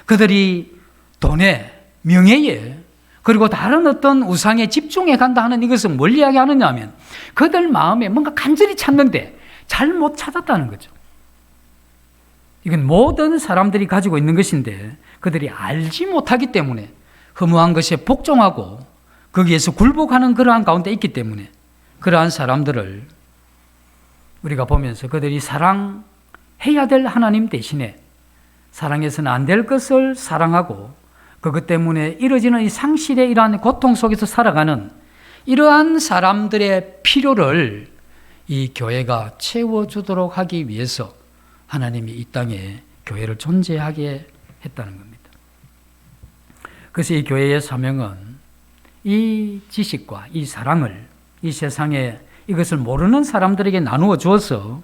그들이 돈에, 명예에, 그리고 다른 어떤 우상에 집중해 간다 하는 이것은 뭘 이야기하느냐 하면 그들 마음에 뭔가 간절히 찾는데 잘 못 찾았다는 거죠. 이건 모든 사람들이 가지고 있는 것인데 그들이 알지 못하기 때문에 허무한 것에 복종하고 거기에서 굴복하는 그러한 가운데 있기 때문에 그러한 사람들을 우리가 보면서 그들이 사랑해야 될 하나님 대신에 사랑해서는 안 될 것을 사랑하고 그것 때문에 이루어지는 이 상실의 이러한 고통 속에서 살아가는 이러한 사람들의 필요를 이 교회가 채워주도록 하기 위해서 하나님이 이 땅에 교회를 존재하게 했다는 겁니다. 그래서 이 교회의 사명은 이 지식과 이 사랑을 이 세상에 이것을 모르는 사람들에게 나누어 주어서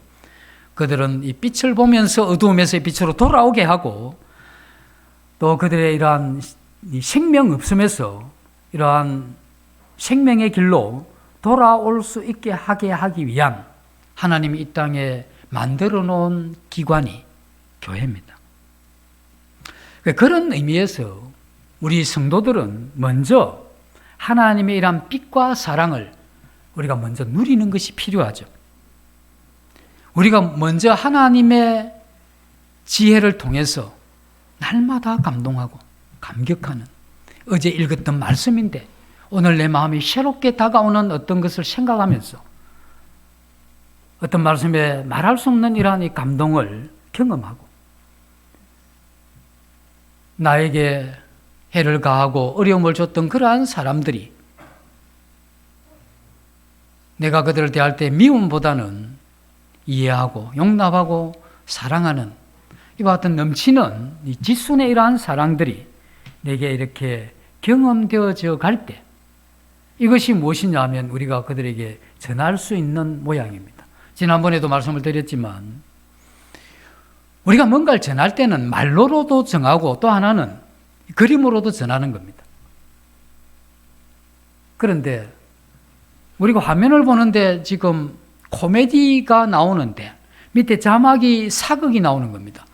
그들은 이 빛을 보면서 어두움에서의 빛으로 돌아오게 하고 또 그들의 이러한 생명 없음에서 이러한 생명의 길로 돌아올 수 있게 하게 하기 위한 하나님이 이 땅에 만들어 놓은 기관이 교회입니다. 그런 의미에서 우리 성도들은 먼저 하나님의 이러한 빛과 사랑을 우리가 먼저 누리는 것이 필요하죠. 우리가 먼저 하나님의 지혜를 통해서 날마다 감동하고 감격하는 어제 읽었던 말씀인데 오늘 내 마음이 새롭게 다가오는 어떤 것을 생각하면서 어떤 말씀에 말할 수 없는 이러한 이 감동을 경험하고 나에게 해를 가하고 어려움을 줬던 그러한 사람들이 내가 그들을 대할 때 미움보다는 이해하고 용납하고 사랑하는 이와 같은 넘치는 이 지순의 이러한 사랑들이 내게 이렇게 경험되어져 갈 때 이것이 무엇이냐 하면 우리가 그들에게 전할 수 있는 모양입니다. 지난번에도 말씀을 드렸지만 우리가 뭔가를 전할 때는 말로도 전하고 또 하나는 그림으로도 전하는 겁니다. 그런데 우리가 화면을 보는데 지금 코미디가 나오는데 밑에 자막이 사극이 나오는 겁니다.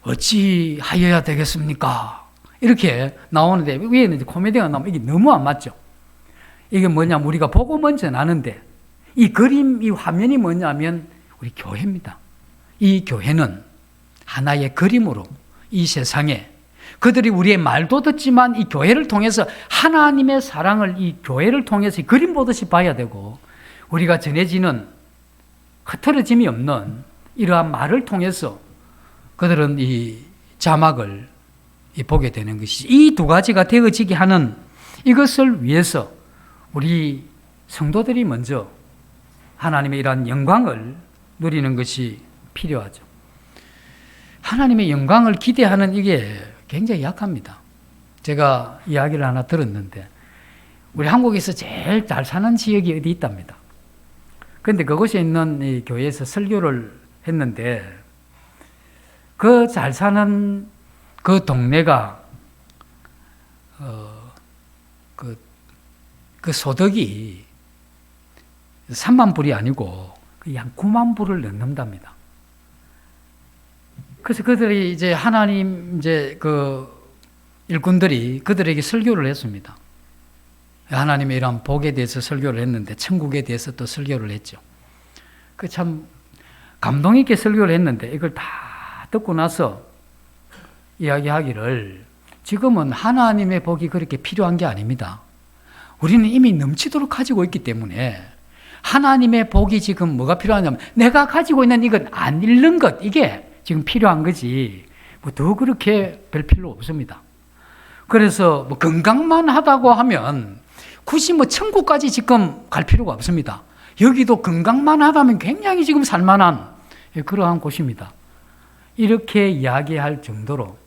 어찌 하여야 되겠습니까? 이렇게 나오는데 위에는 이제 코미디가 나오면 이게 너무 안 맞죠. 이게 뭐냐면 우리가 복음은 전하는데 이 그림, 이 화면이 뭐냐면 우리 교회입니다. 이 교회는 하나의 그림으로 이 세상에 그들이 우리의 말도 듣지만 이 교회를 통해서 하나님의 사랑을 이 교회를 통해서 그림 보듯이 봐야 되고 우리가 전해지는 흐트러짐이 없는 이러한 말을 통해서 그들은 이 자막을 보게 되는 것이지. 이 두 가지가 되어지게 하는 이것을 위해서 우리 성도들이 먼저 하나님의 이러한 영광을 누리는 것이 필요하죠. 하나님의 영광을 기대하는 이게 굉장히 약합니다. 제가 이야기를 하나 들었는데 우리 한국에서 제일 잘 사는 지역이 어디 있답니다. 그런데 그곳에 있는 이 교회에서 설교를 했는데 그 잘 사는 그 동네가 그 소득이 3만 불이 아니고 약 9만 불을 넘는답니다. 그래서 그들이 이제 하나님 이제 그 일꾼들이 그들에게 설교를 했습니다. 하나님의 이런 복에 대해서 설교를 했는데 천국에 대해서 또 설교를 했죠. 그 참 감동 있게 설교를 했는데 이걸 다 듣고 나서 이야기하기를 지금은 하나님의 복이 그렇게 필요한 게 아닙니다. 우리는 이미 넘치도록 가지고 있기 때문에 하나님의 복이 지금 뭐가 필요하냐면 내가 가지고 있는 이건 안 잃는 것 이게 지금 필요한 거지 뭐 더 그렇게 별 필요 없습니다. 그래서 뭐 건강만 하다고 하면 굳이 뭐 천국까지 지금 갈 필요가 없습니다. 여기도 건강만 하다면 굉장히 지금 살만한 그러한 곳입니다. 이렇게 이야기할 정도로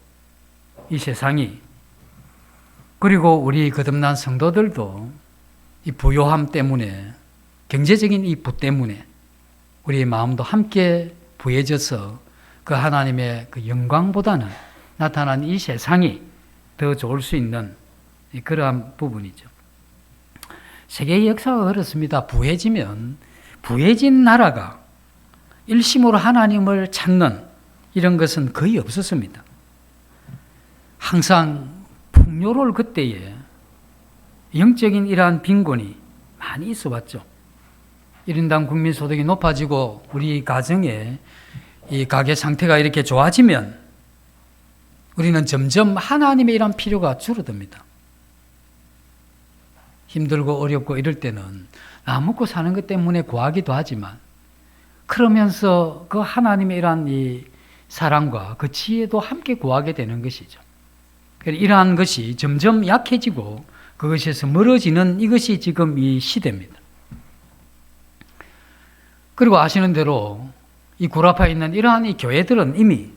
이 세상이 그리고 우리 거듭난 성도들도 이 부요함 때문에 경제적인 이 부 때문에 우리의 마음도 함께 부해져서 그 하나님의 그 영광보다는 나타난 이 세상이 더 좋을 수 있는 그러한 부분이죠. 세계의 역사가 그렇습니다. 부해지면 부해진 나라가 일심으로 하나님을 찾는 이런 것은 거의 없었습니다. 항상 풍요로울 그때에 영적인 이러한 빈곤이 많이 있어 왔죠. 1인당 국민소득이 높아지고 우리 가정에 이 가계 상태가 이렇게 좋아지면 우리는 점점 하나님의 이러한 필요가 줄어듭니다. 힘들고 어렵고 이럴 때는 나 먹고 사는 것 때문에 구하기도 하지만 그러면서 그 하나님의 이러한 이 사랑과 그 지혜도 함께 구하게 되는 것이죠. 이러한 것이 점점 약해지고 그것에서 멀어지는 이것이 지금 이 시대입니다. 그리고 아시는 대로 이 구라파에 있는 이러한 이 교회들은 이미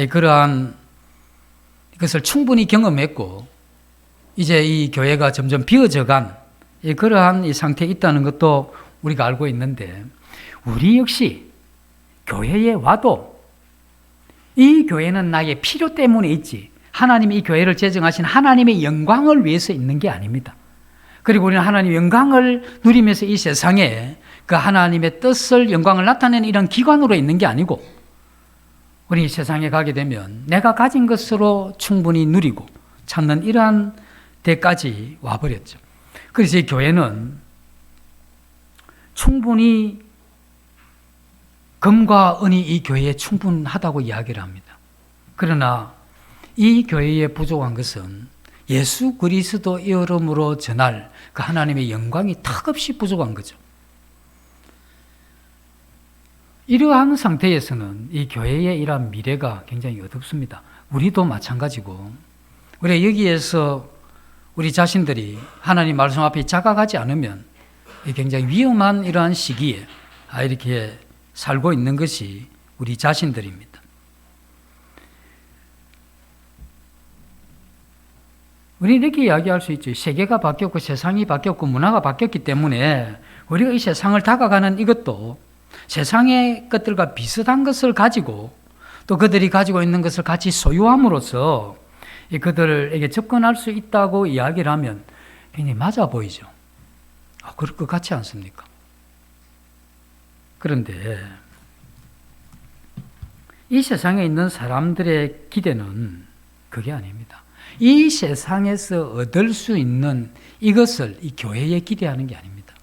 그러한 이것을 충분히 경험했고 이제 이 교회가 점점 비어져간 그러한 이 상태에 있다는 것도 우리가 알고 있는데, 우리 역시 교회에 와도 이 교회는 나의 필요 때문에 있지, 하나님이 이 교회를 제정하신 하나님의 영광을 위해서 있는 게 아닙니다. 그리고 우리는 하나님의 영광을 누리면서 이 세상에 그 하나님의 뜻을, 영광을 나타내는 이런 기관으로 있는 게 아니고, 우리 이 세상에 가게 되면 내가 가진 것으로 충분히 누리고 찾는 이러한 데까지 와버렸죠. 그래서 이 교회는 충분히 금과 은이 이 교회에 충분하다고 이야기를 합니다. 그러나 이 교회에 부족한 것은 예수 그리스도 이름으로 전할 그 하나님의 영광이 턱없이 부족한 거죠. 이러한 상태에서는 이 교회의 이러한 미래가 굉장히 어둡습니다. 우리도 마찬가지고, 우리 여기에서 우리 자신들이 하나님 말씀 앞에 자각하지 않으면 굉장히 위험한 이러한 시기에 이렇게 살고 있는 것이 우리 자신들입니다. 우리는 이렇게 이야기할 수 있죠. 세계가 바뀌었고 세상이 바뀌었고 문화가 바뀌었기 때문에 우리가 이 세상을 다가가는 이것도 세상의 것들과 비슷한 것을 가지고 또 그들이 가지고 있는 것을 같이 소유함으로써 그들에게 접근할 수 있다고 이야기를 하면 굉장히 맞아 보이죠. 그럴 것 같지 않습니까? 그런데 이 세상에 있는 사람들의 기대는 그게 아닙니다. 이 세상에서 얻을 수 있는 이것을 이 교회에 기대하는 게 아닙니다.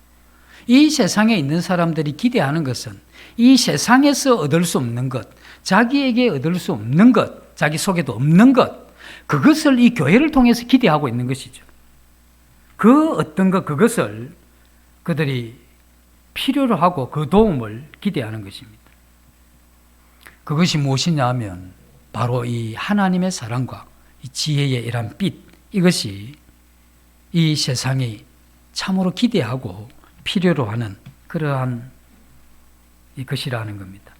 이 세상에 있는 사람들이 기대하는 것은 이 세상에서 얻을 수 없는 것, 자기에게 얻을 수 없는 것, 자기 속에도 없는 것, 그것을 이 교회를 통해서 기대하고 있는 것이죠. 그 어떤 것, 그것을 그들이 필요로 하고 그 도움을 기대하는 것입니다. 그것이 무엇이냐 하면 바로 이 하나님의 사랑과 이 지혜의 이런 빛, 이것이 이 세상이 참으로 기대하고 필요로 하는 그러한 것이라는 겁니다.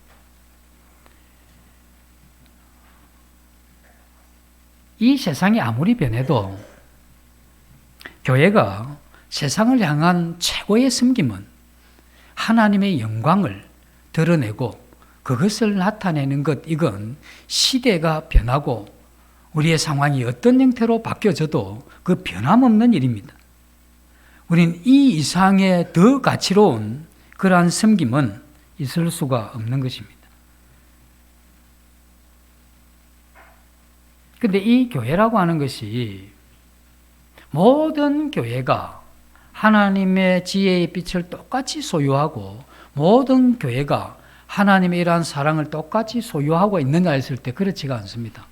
이 세상이 아무리 변해도 교회가 세상을 향한 최고의 섬김은 하나님의 영광을 드러내고 그것을 나타내는 것, 이건 시대가 변하고 우리의 상황이 어떤 형태로 바뀌어져도 그 변함없는 일입니다. 우리는 이 이상의 더 가치로운 그러한 섬김은 있을 수가 없는 것입니다. 그런데 이 교회라고 하는 것이 모든 교회가 하나님의 지혜의 빛을 똑같이 소유하고 모든 교회가 하나님의 이러한 사랑을 똑같이 소유하고 있느냐 했을 때 그렇지가 않습니다.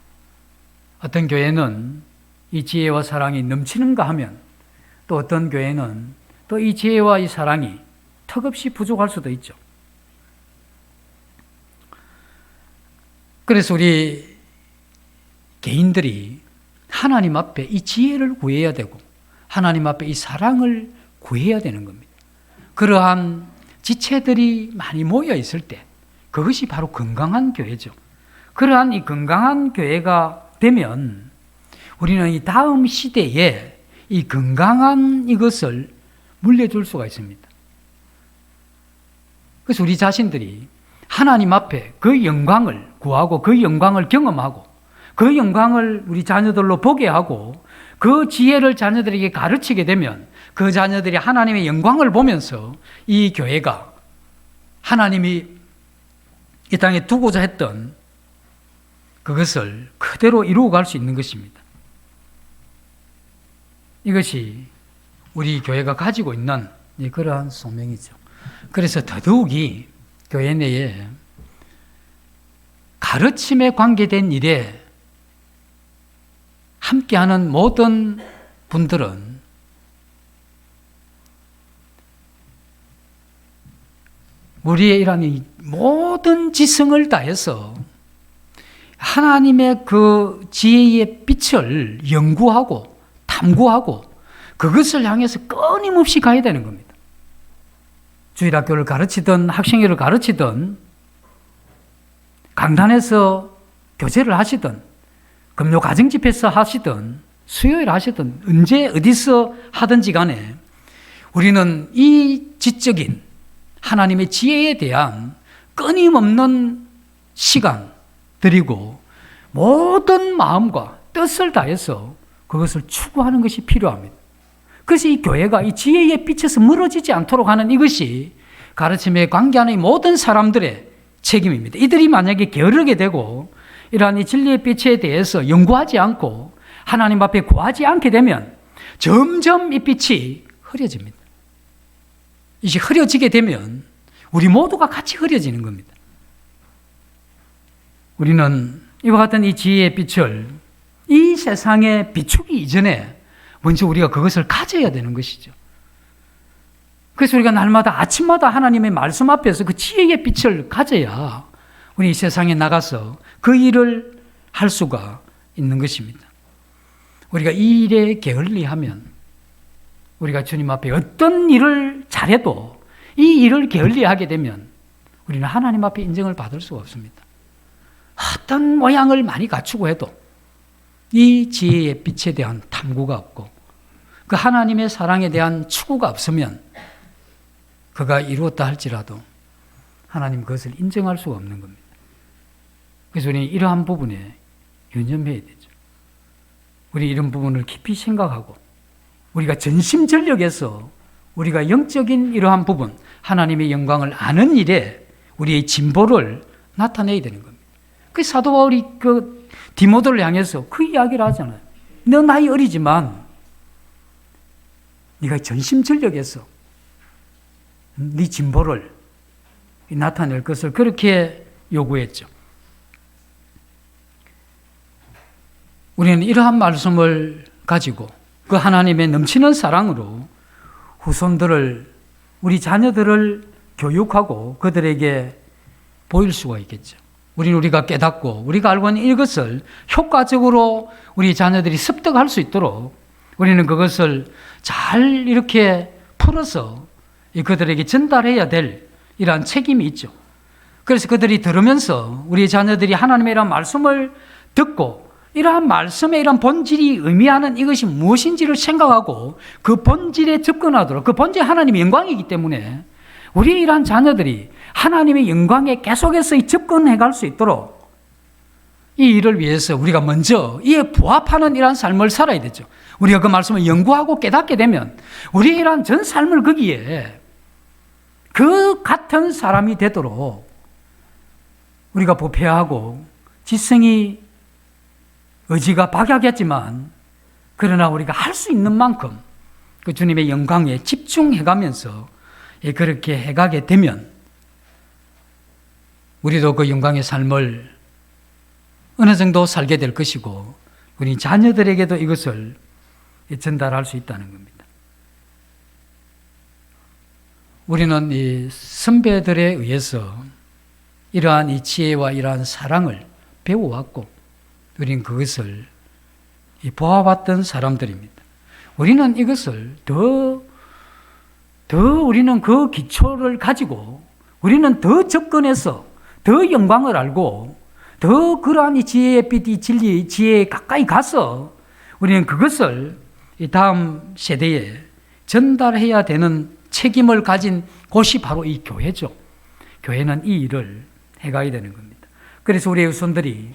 어떤 교회는 이 지혜와 사랑이 넘치는가 하면 또 어떤 교회는 또 이 지혜와 이 사랑이 턱없이 부족할 수도 있죠. 그래서 우리 개인들이 하나님 앞에 이 지혜를 구해야 되고 하나님 앞에 이 사랑을 구해야 되는 겁니다. 그러한 지체들이 많이 모여 있을 때 그것이 바로 건강한 교회죠. 그러한 이 건강한 교회가 되면 우리는 이 다음 시대에 이 건강한 이것을 물려줄 수가 있습니다. 그래서 우리 자신들이 하나님 앞에 그 영광을 구하고 그 영광을 경험하고 그 영광을 우리 자녀들로 보게 하고 그 지혜를 자녀들에게 가르치게 되면 그 자녀들이 하나님의 영광을 보면서 이 교회가 하나님이 이 땅에 두고자 했던 그것을 그대로 이루어 갈 수 있는 것입니다. 이것이 우리 교회가 가지고 있는 그러한 소명이죠. 그래서 더더욱이 교회 내에 가르침에 관계된 일에 함께하는 모든 분들은 우리의 이런 이 모든 지성을 다해서 하나님의 그 지혜의 빛을 연구하고 탐구하고 그것을 향해서 끊임없이 가야 되는 겁니다. 주일학교를 가르치든 학생회를 가르치든 강단에서 교제를 하시든 금요 가정집회에서 하시든 수요일 하시든 언제 어디서 하든지 간에 우리는 이 지적인 하나님의 지혜에 대한 끊임없는 시간 드리고 모든 마음과 뜻을 다해서 그것을 추구하는 것이 필요합니다. 그래서 이 교회가 이 지혜의 빛에서 멀어지지 않도록 하는 이것이 가르침에 관계하는 모든 사람들의 책임입니다. 이들이 만약에 게으르게 되고 이러한 이 진리의 빛에 대해서 연구하지 않고 하나님 앞에 구하지 않게 되면 점점 이 빛이 흐려집니다. 이제 흐려지게 되면 우리 모두가 같이 흐려지는 겁니다. 우리는 이와 같은 이 지혜의 빛을 이 세상에 비추기 이전에 먼저 우리가 그것을 가져야 되는 것이죠. 그래서 우리가 날마다 아침마다 하나님의 말씀 앞에서 그 지혜의 빛을 가져야 우리 이 세상에 나가서 그 일을 할 수가 있는 것입니다. 우리가 이 일에 게을리하면 우리가 주님 앞에 어떤 일을 잘해도 이 일을 게을리하게 되면 우리는 하나님 앞에 인정을 받을 수가 없습니다. 어떤 모양을 많이 갖추고 해도 이 지혜의 빛에 대한 탐구가 없고 그 하나님의 사랑에 대한 추구가 없으면 그가 이루었다 할지라도 하나님 그것을 인정할 수가 없는 겁니다. 그래서 우리는 이러한 부분에 유념해야 되죠. 우리 이런 부분을 깊이 생각하고 우리가 전심전력에서 우리가 영적인 이러한 부분 하나님의 영광을 아는 일에 우리의 진보를 나타내야 되는 겁니다. 그 사도 바울이 그 디모데를 향해서 그 이야기를 하잖아요. 너 나이 어리지만 네가 전심전력에서 네 진보를 나타낼 것을 그렇게 요구했죠. 우리는 이러한 말씀을 가지고 그 하나님의 넘치는 사랑으로 후손들을 우리 자녀들을 교육하고 그들에게 보일 수가 있겠죠. 우리가 깨닫고 우리가 알고 있는 이것을 효과적으로 우리 자녀들이 습득할 수 있도록 우리는 그것을 잘 이렇게 풀어서 그들에게 전달해야 될 이러한 책임이 있죠. 그래서 그들이 들으면서 우리 자녀들이 하나님의 이러한 말씀을 듣고 이러한 말씀의 이러한 본질이 의미하는 이것이 무엇인지를 생각하고 그 본질에 접근하도록, 그 본질이 하나님의 영광이기 때문에 우리 이러한 자녀들이 하나님의 영광에 계속해서 접근해 갈 수 있도록 이 일을 위해서 우리가 먼저 이에 부합하는 이러한 삶을 살아야 되죠. 우리가 그 말씀을 연구하고 깨닫게 되면 우리 이러한 전 삶을 거기에 그 같은 사람이 되도록 우리가 부패하고 지성이 의지가 박약했지만 그러나 우리가 할 수 있는 만큼 그 주님의 영광에 집중해가면서 그렇게 해가게 되면 우리도 그 영광의 삶을 어느 정도 살게 될 것이고 우리 자녀들에게도 이것을 전달할 수 있다는 겁니다. 우리는 이 선배들에 의해서 이러한 이 지혜와 이러한 사랑을 배워왔고 우리는 그것을 보아봤던 사람들입니다. 우리는 이것을 더 우리는 그 기초를 가지고 우리는 더 접근해서 더 영광을 알고 더 그러한 이 지혜의 빛, 이 진리, 지혜에 가까이 가서 우리는 그것을 이 다음 세대에 전달해야 되는 책임을 가진 곳이 바로 이 교회죠. 교회는 이 일을 해가야 되는 겁니다. 그래서 우리의 후손들이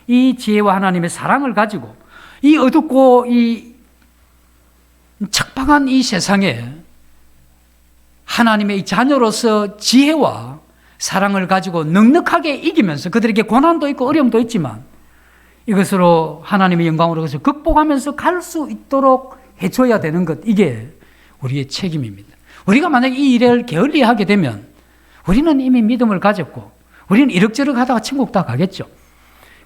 이 지혜와 하나님의 사랑을 가지고 이 어둡고 이 척박한 이 세상에 하나님의 이 자녀로서 지혜와 사랑을 가지고 넉넉하게 이기면서 그들에게 고난도 있고 어려움도 있지만 이것으로 하나님의 영광으로 그것을 극복하면서 갈 수 있도록 해줘야 되는 것, 이게 우리의 책임입니다. 우리가 만약에 이 일을 게을리하게 되면 우리는 이미 믿음을 가졌고 우리는 이럭저럭 하다가 천국 다 가겠죠.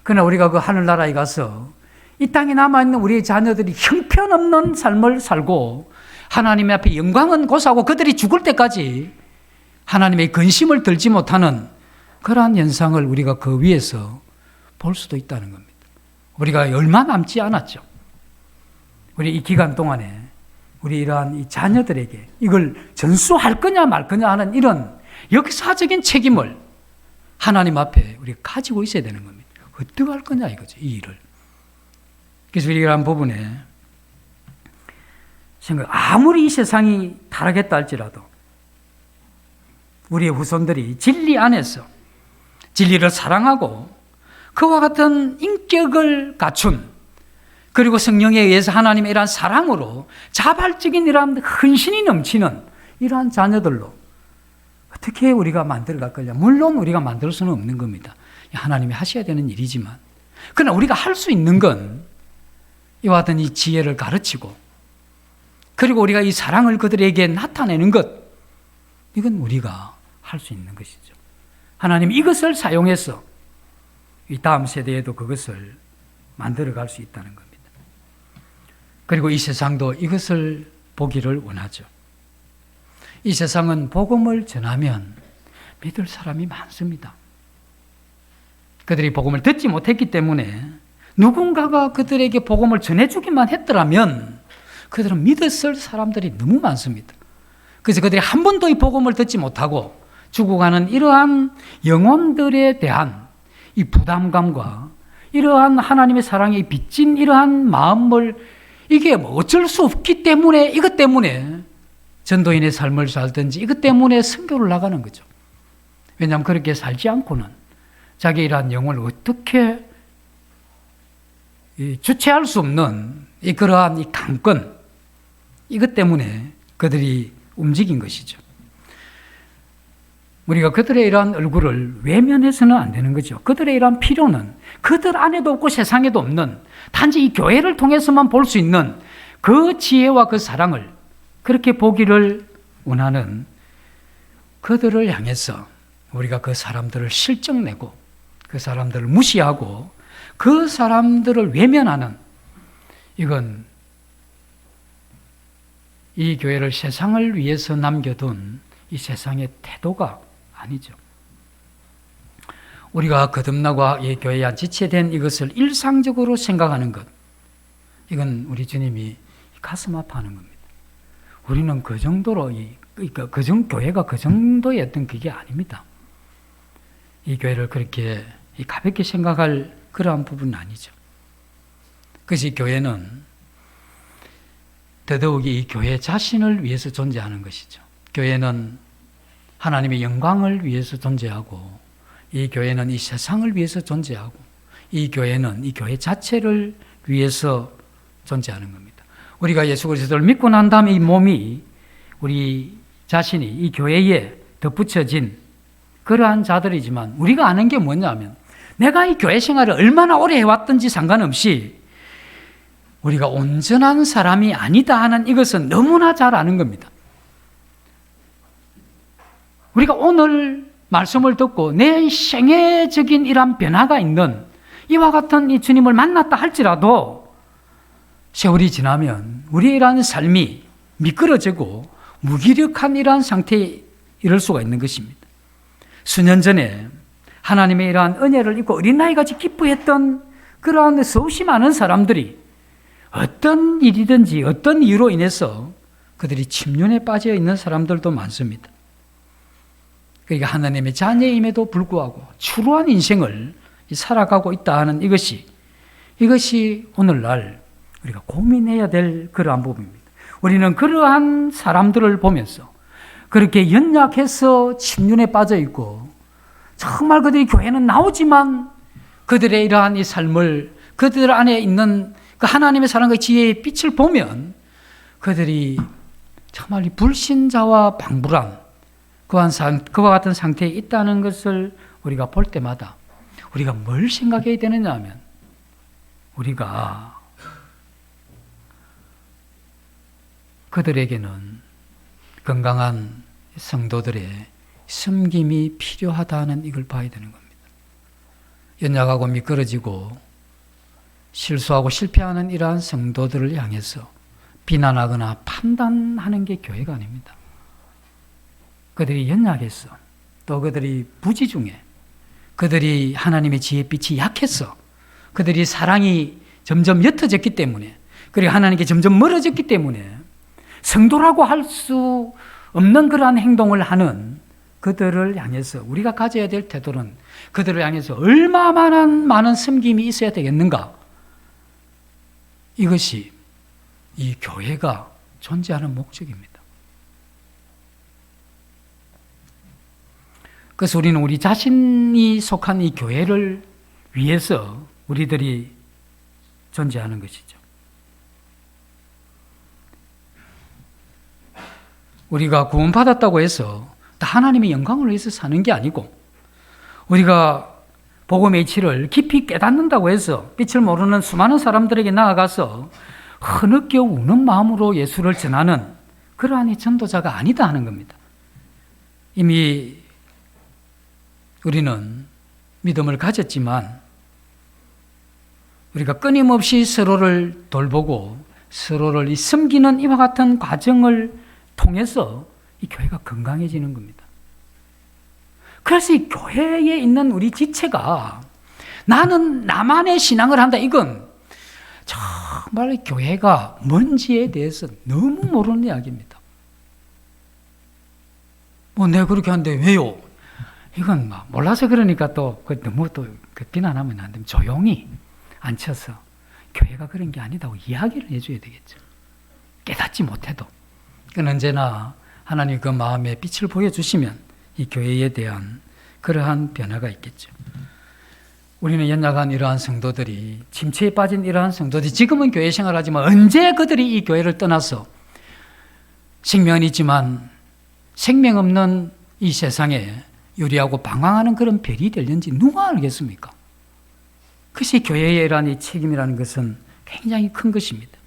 그러나 우리가 그 하늘나라에 가서 이 땅에 남아있는 우리의 자녀들이 형편없는 삶을 살고 하나님 앞에 영광은 고사하고 그들이 죽을 때까지 하나님의 근심을 들지 못하는 그러한 현상을 우리가 그 위에서 볼 수도 있다는 겁니다. 우리가 얼마 남지 않았죠. 우리 이 기간 동안에 우리 이러한 이 자녀들에게 이걸 전수할 거냐 말 거냐 하는 이런 역사적인 책임을 하나님 앞에 우리가 가지고 있어야 되는 겁니다. 어떻게 할 거냐 이거죠, 이 일을. 그래서 이러한 부분에 아무리 이 세상이 타락했다 할지라도 우리의 후손들이 진리 안에서 진리를 사랑하고 그와 같은 인격을 갖춘, 그리고 성령에 의해서 하나님의 이러한 사랑으로 자발적인 이러한 헌신이 넘치는 이러한 자녀들로 어떻게 우리가 만들어갈 거냐. 물론 우리가 만들 수는 없는 겁니다. 하나님이 하셔야 되는 일이지만, 그러나 우리가 할 수 있는 건 이와 같은 이 지혜를 가르치고, 그리고 우리가 이 사랑을 그들에게 나타내는 것, 이건 우리가 할 수 있는 것이죠. 하나님 이것을 사용해서 이 다음 세대에도 그것을 만들어갈 수 있다는 겁니다. 그리고 이 세상도 이것을 보기를 원하죠. 이 세상은 복음을 전하면 믿을 사람이 많습니다. 그들이 복음을 듣지 못했기 때문에 누군가가 그들에게 복음을 전해주기만 했더라면 그들은 믿었을 사람들이 너무 많습니다. 그래서 그들이 한 번도 이 복음을 듣지 못하고 죽어가는 이러한 영혼들에 대한 이 부담감과 이러한 하나님의 사랑에 빚진 이러한 마음을, 이게 어쩔 수 없기 때문에, 이것 때문에 전도인의 삶을 살든지 이것 때문에 선교를 나가는 거죠. 왜냐하면 그렇게 살지 않고는 자기 이러한 영혼을 어떻게 주체할 수 없는 그러한 이 강권, 이것 때문에 그들이 움직인 것이죠. 우리가 그들의 이러한 얼굴을 외면해서는 안 되는 거죠. 그들의 이러한 필요는 그들 안에도 없고 세상에도 없는, 단지 이 교회를 통해서만 볼 수 있는 그 지혜와 그 사랑을 그렇게 보기를 원하는 그들을 향해서 우리가 그 사람들을 실적내고 그 사람들을 무시하고 그 사람들을 외면하는, 이건 이 교회를 세상을 위해서 남겨둔 이 세상의 태도가 아니죠. 우리가 거듭나고 이 교회에 한 지체된 이것을 일상적으로 생각하는 것, 이건 우리 주님이 가슴 아파하는 겁니다. 우리는 그 정도로 교회가 그 정도의 어떤 그게 아닙니다. 이 교회를 그렇게 가볍게 생각할 그러한 부분은 아니죠. 그래서 이 교회는 더더욱이 이 교회 자신을 위해서 존재하는 것이죠. 교회는 하나님의 영광을 위해서 존재하고, 이 교회는 이 세상을 위해서 존재하고, 이 교회는 이 교회 자체를 위해서 존재하는 겁니다. 우리가 예수 그리스도를 믿고 난 다음에 이 몸이, 우리 자신이 이 교회에 덧붙여진 그러한 자들이지만, 우리가 아는 게 뭐냐면, 내가 이 교회 생활을 얼마나 오래 해왔든지 상관없이 우리가 온전한 사람이 아니다 하는 이것은 너무나 잘 아는 겁니다. 우리가 오늘 말씀을 듣고 내 생애적인 이러한 변화가 있는 이와 같은 이 주님을 만났다 할지라도 세월이 지나면 우리의 이러한 삶이 미끄러지고 무기력한 이러한 상태에 이를 수가 있는 것입니다. 수년 전에 하나님의 이러한 은혜를 입고 어린아이같이 기뻐했던 그러한 수없이 많은 사람들이 어떤 일이든지 어떤 이유로 인해서 그들이 침륜에 빠져 있는 사람들도 많습니다. 그러니까 하나님의 자녀임에도 불구하고 추루한 인생을 살아가고 있다 하는 이것이 오늘날 우리가 고민해야 될 그러한 부분입니다. 우리는 그러한 사람들을 보면서 그렇게 연약해서 침륜에 빠져 있고, 정말 그들이 교회는 나오지만 그들의 이러한 이 삶을, 그들 안에 있는 그 하나님의 사랑과 지혜의 빛을 보면 그들이 정말 이 불신자와 방불한 그와 같은 상태에 있다는 것을 우리가 볼 때마다 우리가 뭘 생각해야 되느냐 하면, 우리가 그들에게는 건강한 성도들의 섬김이 필요하다는 이걸 봐야 되는 겁니다. 연약하고 미끄러지고 실수하고 실패하는 이러한 성도들을 향해서 비난하거나 판단하는 게 교회가 아닙니다. 그들이 연약했어, 또 그들이 부지중해, 그들이 하나님의 지혜의 빛이 약했어, 그들이 사랑이 점점 옅어졌기 때문에, 그리고 하나님께 점점 멀어졌기 때문에 성도라고 할 수 없는 그러한 행동을 하는 그들을 향해서 우리가 가져야 될 태도는, 그들을 향해서 얼마나 많은 섬김이 있어야 되겠는가, 이것이 이 교회가 존재하는 목적입니다. 그래서 우리는 우리 자신이 속한 이 교회를 위해서 우리들이 존재하는 것이죠. 우리가 구원받았다고 해서 다 하나님의 영광을 위해서 사는 게 아니고, 우리가 복음의 이치를 깊이 깨닫는다고 해서 빛을 모르는 수많은 사람들에게 나아가서 흐느껴 우는 마음으로 예수를 전하는 그러한 이 전도자가 아니다 하는 겁니다. 이미 우리는 믿음을 가졌지만 우리가 끊임없이 서로를 돌보고 서로를 섬기는 이와 같은 과정을 통해서 이 교회가 건강해지는 겁니다. 그래서 이 교회에 있는 우리 지체가 나는 나만의 신앙을 한다, 이건 정말 교회가 뭔지에 대해서 너무 모르는 이야기입니다. 내가 그렇게 하는데 왜요? 이건 몰라서 그러니까 또 너무 비난하면 안 되면 조용히 앉혀서 교회가 그런 게 아니다고 이야기를 해줘야 되겠죠. 깨닫지 못해도. 언제나 하나님 그 마음에 빛을 보여주시면 이 교회에 대한 그러한 변화가 있겠죠. 우리는 연약한 이러한 성도들이, 침체에 빠진 이러한 성도들이 지금은 교회 생활하지만 언제 그들이 이 교회를 떠나서 생명은 있지만 생명 없는 이 세상에 유리하고 방황하는 그런 별이 되는지 누가 알겠습니까? 그것이 교회의 이러한 이 책임이라는 것은 굉장히 큰 것입니다.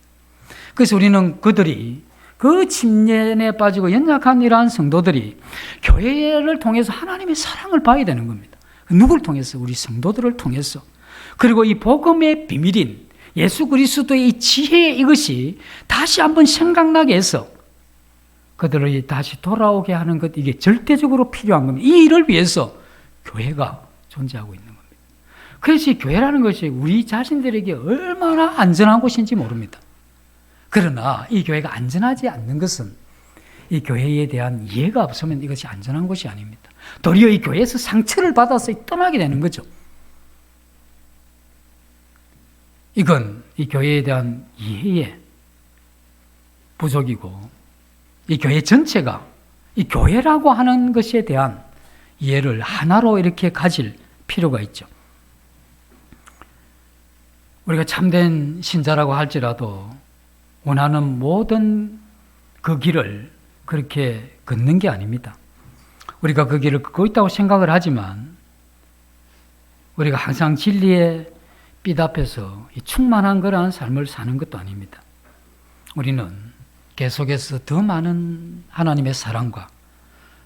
그래서 우리는 그들이 그 침례에 빠지고 연약한 이러한 성도들이 교회를 통해서 하나님의 사랑을 봐야 되는 겁니다. 누구를 통해서? 우리 성도들을 통해서. 그리고 이 복음의 비밀인 예수 그리스도의 이 지혜, 이것이 다시 한번 생각나게 해서 그들을 다시 돌아오게 하는 것, 이게 절대적으로 필요한 겁니다. 이 일을 위해서 교회가 존재하고 있는 겁니다. 그래서 이 교회라는 것이 우리 자신들에게 얼마나 안전한 곳인지 모릅니다. 그러나 이 교회가 안전하지 않는 것은 이 교회에 대한 이해가 없으면 이것이 안전한 곳이 아닙니다. 도리어 이 교회에서 상처를 받아서 떠나게 되는 거죠. 이건 이 교회에 대한 이해의 부족이고, 이 교회 전체가 이 교회라고 하는 것에 대한 이해를 하나로 이렇게 가질 필요가 있죠. 우리가 참된 신자라고 할지라도 원하는 모든 그 길을 그렇게 걷는 게 아닙니다. 우리가 그 길을 걷고 있다고 생각을 하지만 우리가 항상 진리에 빛 앞에서 충만한 그러한 삶을 사는 것도 아닙니다. 우리는 계속해서 더 많은 하나님의 사랑과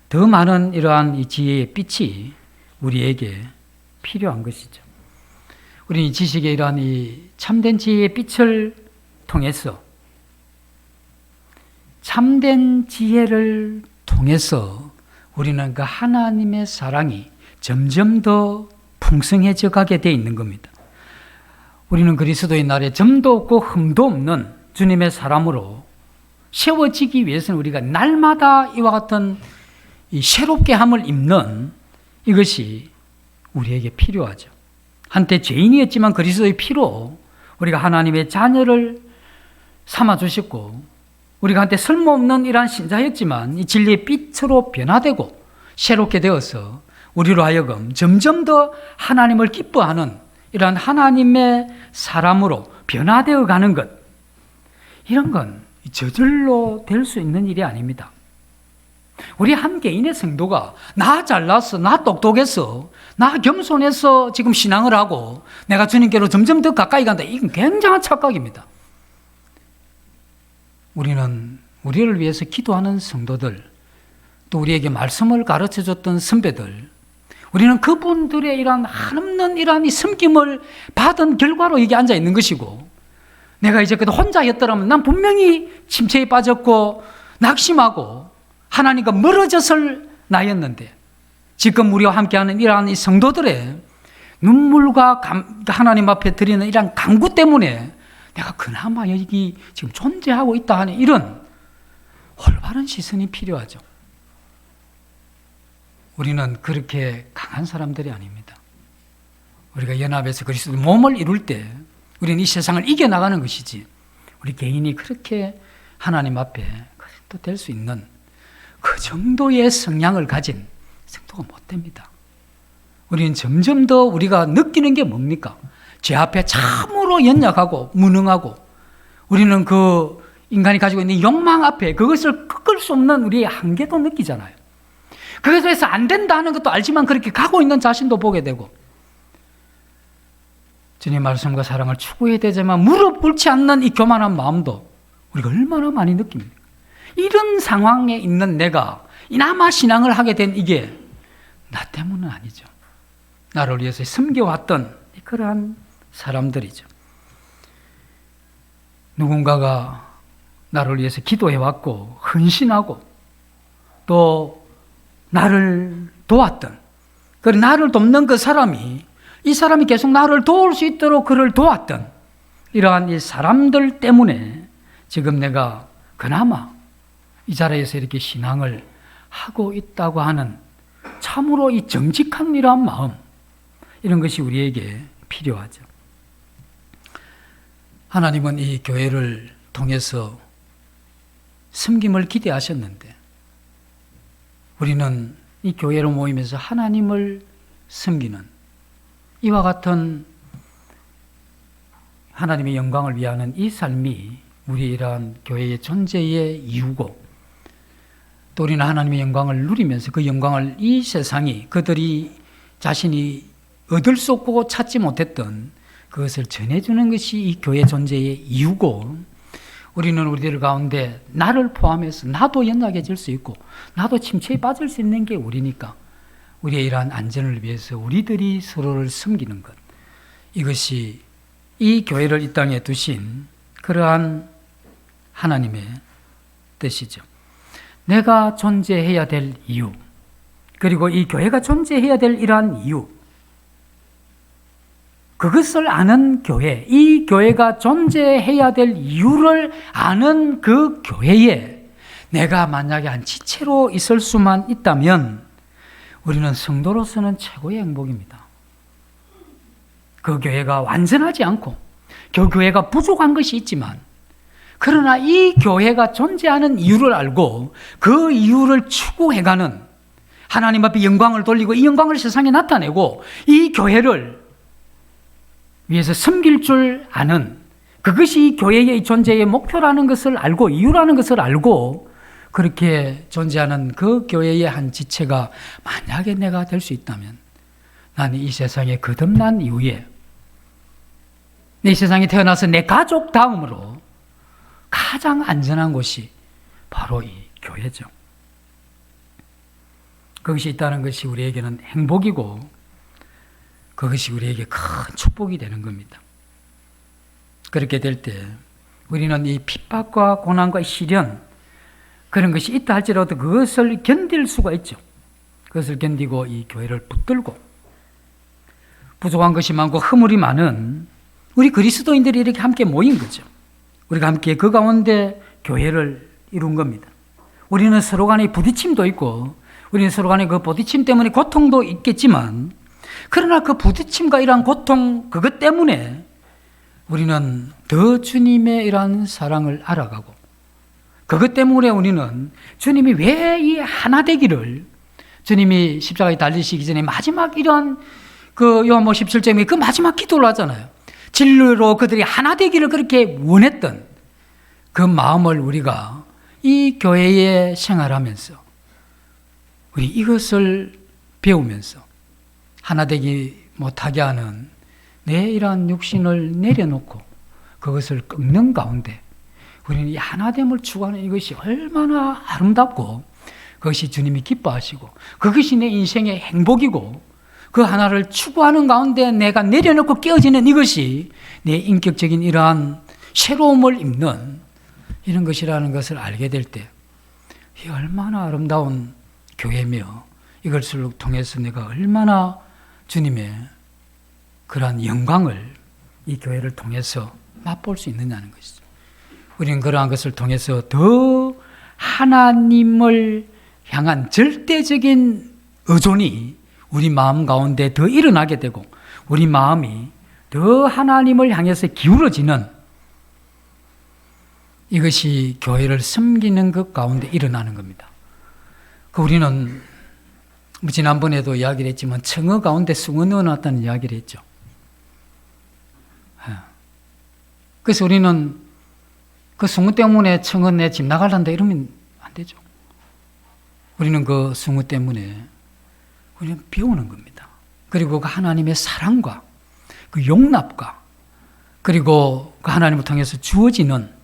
더 많은 이러한 이 지혜의 빛이 우리에게 필요한 것이죠. 우리는 이 지식의 이러한 이 참된 지혜의 빛을 통해서, 참된 지혜를 통해서 우리는 그 하나님의 사랑이 점점 더 풍성해져 가게 되어 있는 겁니다. 우리는 그리스도의 날에 점도 없고 흠도 없는 주님의 사람으로 세워지기 위해서는 우리가 날마다 이와 같은 이 새롭게 함을 입는 이것이 우리에게 필요하죠. 한때 죄인이었지만 그리스도의 피로 우리가 하나님의 자녀를 삼아주셨고, 우리가 한때 쓸모없는 이러한 신자였지만 이 진리의 빛으로 변화되고 새롭게 되어서 우리로 하여금 점점 더 하나님을 기뻐하는 이러한 하나님의 사람으로 변화되어 가는 것, 이런 건 저절로 될 수 있는 일이 아닙니다. 우리 한 개인의 성도가 나 잘났어, 나 똑똑해서, 나 겸손해서 지금 신앙을 하고 내가 주님께로 점점 더 가까이 간다, 이건 굉장한 착각입니다. 우리는 우리를 위해서 기도하는 성도들, 또 우리에게 말씀을 가르쳐줬던 선배들, 우리는 그분들의 이러한 한없는 이러한 이 섬김을 받은 결과로 여기 앉아 있는 것이고, 내가 이제 그래도 혼자였더라면 난 분명히 침체에 빠졌고 낙심하고 하나님과 멀어졌을 나였는데, 지금 우리와 함께하는 이러한 이 성도들의 눈물과 하나님 앞에 드리는 이러한 간구 때문에 내가 그나마 여기 지금 존재하고 있다 하는 이런 올바른 시선이 필요하죠. 우리는 그렇게 강한 사람들이 아닙니다. 우리가 연합해서 그리스도 몸을 이룰 때 우리는 이 세상을 이겨나가는 것이지, 우리 개인이 그렇게 하나님 앞에 또 될 수 있는 그 정도의 성량을 가진 성도가 못 됩니다. 우리는 점점 더 우리가 느끼는 게 뭡니까? 죄 앞에 참으로 연약하고 무능하고 우리는 그 인간이 가지고 있는 욕망 앞에 그것을 꺾을 수 없는 우리의 한계도 느끼잖아요. 그래서 안 된다 하는 것도 알지만 그렇게 가고 있는 자신도 보게 되고 주님 말씀과 사랑을 추구해야 되지만 무릎 꿇지 않는 이 교만한 마음도 우리가 얼마나 많이 느낍니까? 이런 상황에 있는 내가 이나마 신앙을 하게 된 이게 나 때문은 아니죠. 나를 위해서 섬겨왔던 그러한 사람들이죠. 누군가가 나를 위해서 기도해왔고 헌신하고 또 나를 도왔던 그리고 나를 돕는 그 사람이 이 사람이 계속 나를 도울 수 있도록 그를 도왔던 이러한 이 사람들 때문에 지금 내가 그나마 이 자리에서 이렇게 신앙을 하고 있다고 하는 참으로 이 정직한 이러한 마음 이런 것이 우리에게 필요하죠. 하나님은 이 교회를 통해서 섬김을 기대하셨는데 우리는 이 교회로 모이면서 하나님을 섬기는 이와 같은 하나님의 영광을 위하는 이 삶이 우리의 이러한 교회의 존재의 이유고 또 우리는 하나님의 영광을 누리면서 그 영광을 이 세상이 그들이 자신이 얻을 수 없고 찾지 못했던 그것을 전해주는 것이 이 교회 존재의 이유고 우리는 우리들 가운데 나를 포함해서 나도 연약해질 수 있고 나도 침체에 빠질 수 있는 게 우리니까 우리의 이러한 안전을 위해서 우리들이 서로를 섬기는 것 이것이 이 교회를 이 땅에 두신 그러한 하나님의 뜻이죠. 내가 존재해야 될 이유 그리고 이 교회가 존재해야 될 이러한 이유 그것을 아는 교회, 이 교회가 존재해야 될 이유를 아는 그 교회에 내가 만약에 한 지체로 있을 수만 있다면 우리는 성도로서는 최고의 행복입니다. 그 교회가 완전하지 않고 그 교회가 부족한 것이 있지만 그러나 이 교회가 존재하는 이유를 알고 그 이유를 추구해가는 하나님 앞에 영광을 돌리고 이 영광을 세상에 나타내고 이 교회를 위해서 섬길 줄 아는 그것이 이 교회의 존재의 목표라는 것을 알고 이유라는 것을 알고 그렇게 존재하는 그 교회의 한 지체가 만약에 내가 될 수 있다면 나는 이 세상에 거듭난 이후에 이 세상에 태어나서 내 가족 다음으로 가장 안전한 곳이 바로 이 교회죠. 그것이 있다는 것이 우리에게는 행복이고 그것이 우리에게 큰 축복이 되는 겁니다. 그렇게 될 때 우리는 이 핍박과 고난과 시련 그런 것이 있다 할지라도 그것을 견딜 수가 있죠. 그것을 견디고 이 교회를 붙들고 부족한 것이 많고 허물이 많은 우리 그리스도인들이 이렇게 함께 모인 거죠. 우리가 함께 그 가운데 교회를 이룬 겁니다. 우리는 서로 간에 부딪힘도 있고 우리는 서로 간에 그 부딪힘 때문에 고통도 있겠지만 그러나 그 부딪힘과 이러한 고통 그것 때문에 우리는 더 주님의 이러한 사랑을 알아가고 그것 때문에 우리는 주님이 왜 이 하나 되기를 주님이 십자가에 달리시기 전에 마지막 이러한 그 요한복음 17장에 그 마지막 기도를 하잖아요. 진리로 그들이 하나 되기를 그렇게 원했던 그 마음을 우리가 이 교회에 생활하면서 우리 이것을 배우면서 하나 되기 못하게 하는 내 이러한 육신을 내려놓고 그것을 꺾는 가운데 우리는 이 하나됨을 추구하는 이것이 얼마나 아름답고 그것이 주님이 기뻐하시고 그것이 내 인생의 행복이고 그 하나를 추구하는 가운데 내가 내려놓고 깨어지는 이것이 내 인격적인 이러한 새로움을 입는 이런 것이라는 것을 알게 될 때 이 얼마나 아름다운 교회며 이것을 통해서 내가 얼마나 주님의 그러한 영광을 이 교회를 통해서 맛볼 수 있느냐는 것이죠. 우리는 그러한 것을 통해서 더 하나님을 향한 절대적인 의존이 우리 마음 가운데 더 일어나게 되고 우리 마음이 더 하나님을 향해서 기울어지는 이것이 교회를 섬기는 것 가운데 일어나는 겁니다. 우리는 지난번에도 이야기를 했지만 청어 가운데 숭어 넣어놨다는 이야기를 했죠. 그래서 우리는 그 숭어 때문에 청어 내 집 나갈란다 이러면 안 되죠. 우리는 그 숭어 때문에 우리는 배우는 겁니다. 그리고 그 하나님의 사랑과 그 용납과 그리고 그 하나님을 통해서 주어지는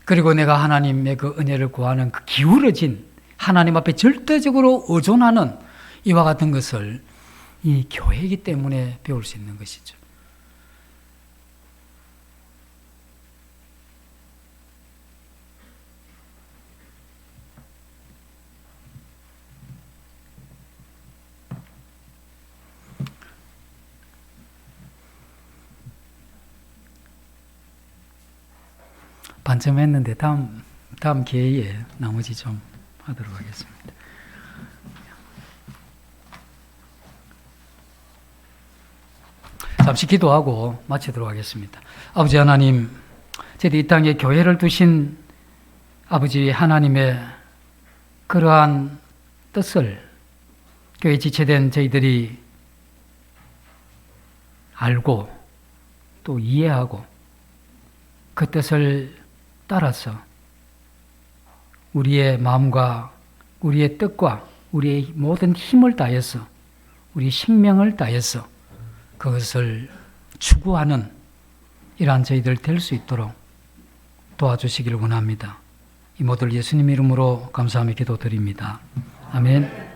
그리고 내가 하나님의 그 은혜를 구하는 그 기울어진 하나님 앞에 절대적으로 의존하는 이와 같은 것을 이 교회이기 때문에 배울 수 있는 것이죠. 반쯤 했는데 다음 기회에 나머지 좀 하도록 하겠습니다. 잠시 기도하고 마치도록 하겠습니다. 아버지 하나님, 저희들이 이 땅에 교회를 두신 아버지 하나님의 그러한 뜻을 교회 지체된 저희들이 알고 또 이해하고 그 뜻을 따라서 우리의 마음과 우리의 뜻과 우리의 모든 힘을 다해서 우리 생명을 다해서 그것을 추구하는 이러한 저희들 될 수 있도록 도와주시기를 원합니다. 이 모든 예수님 이름으로 감사하며 기도드립니다. 아멘.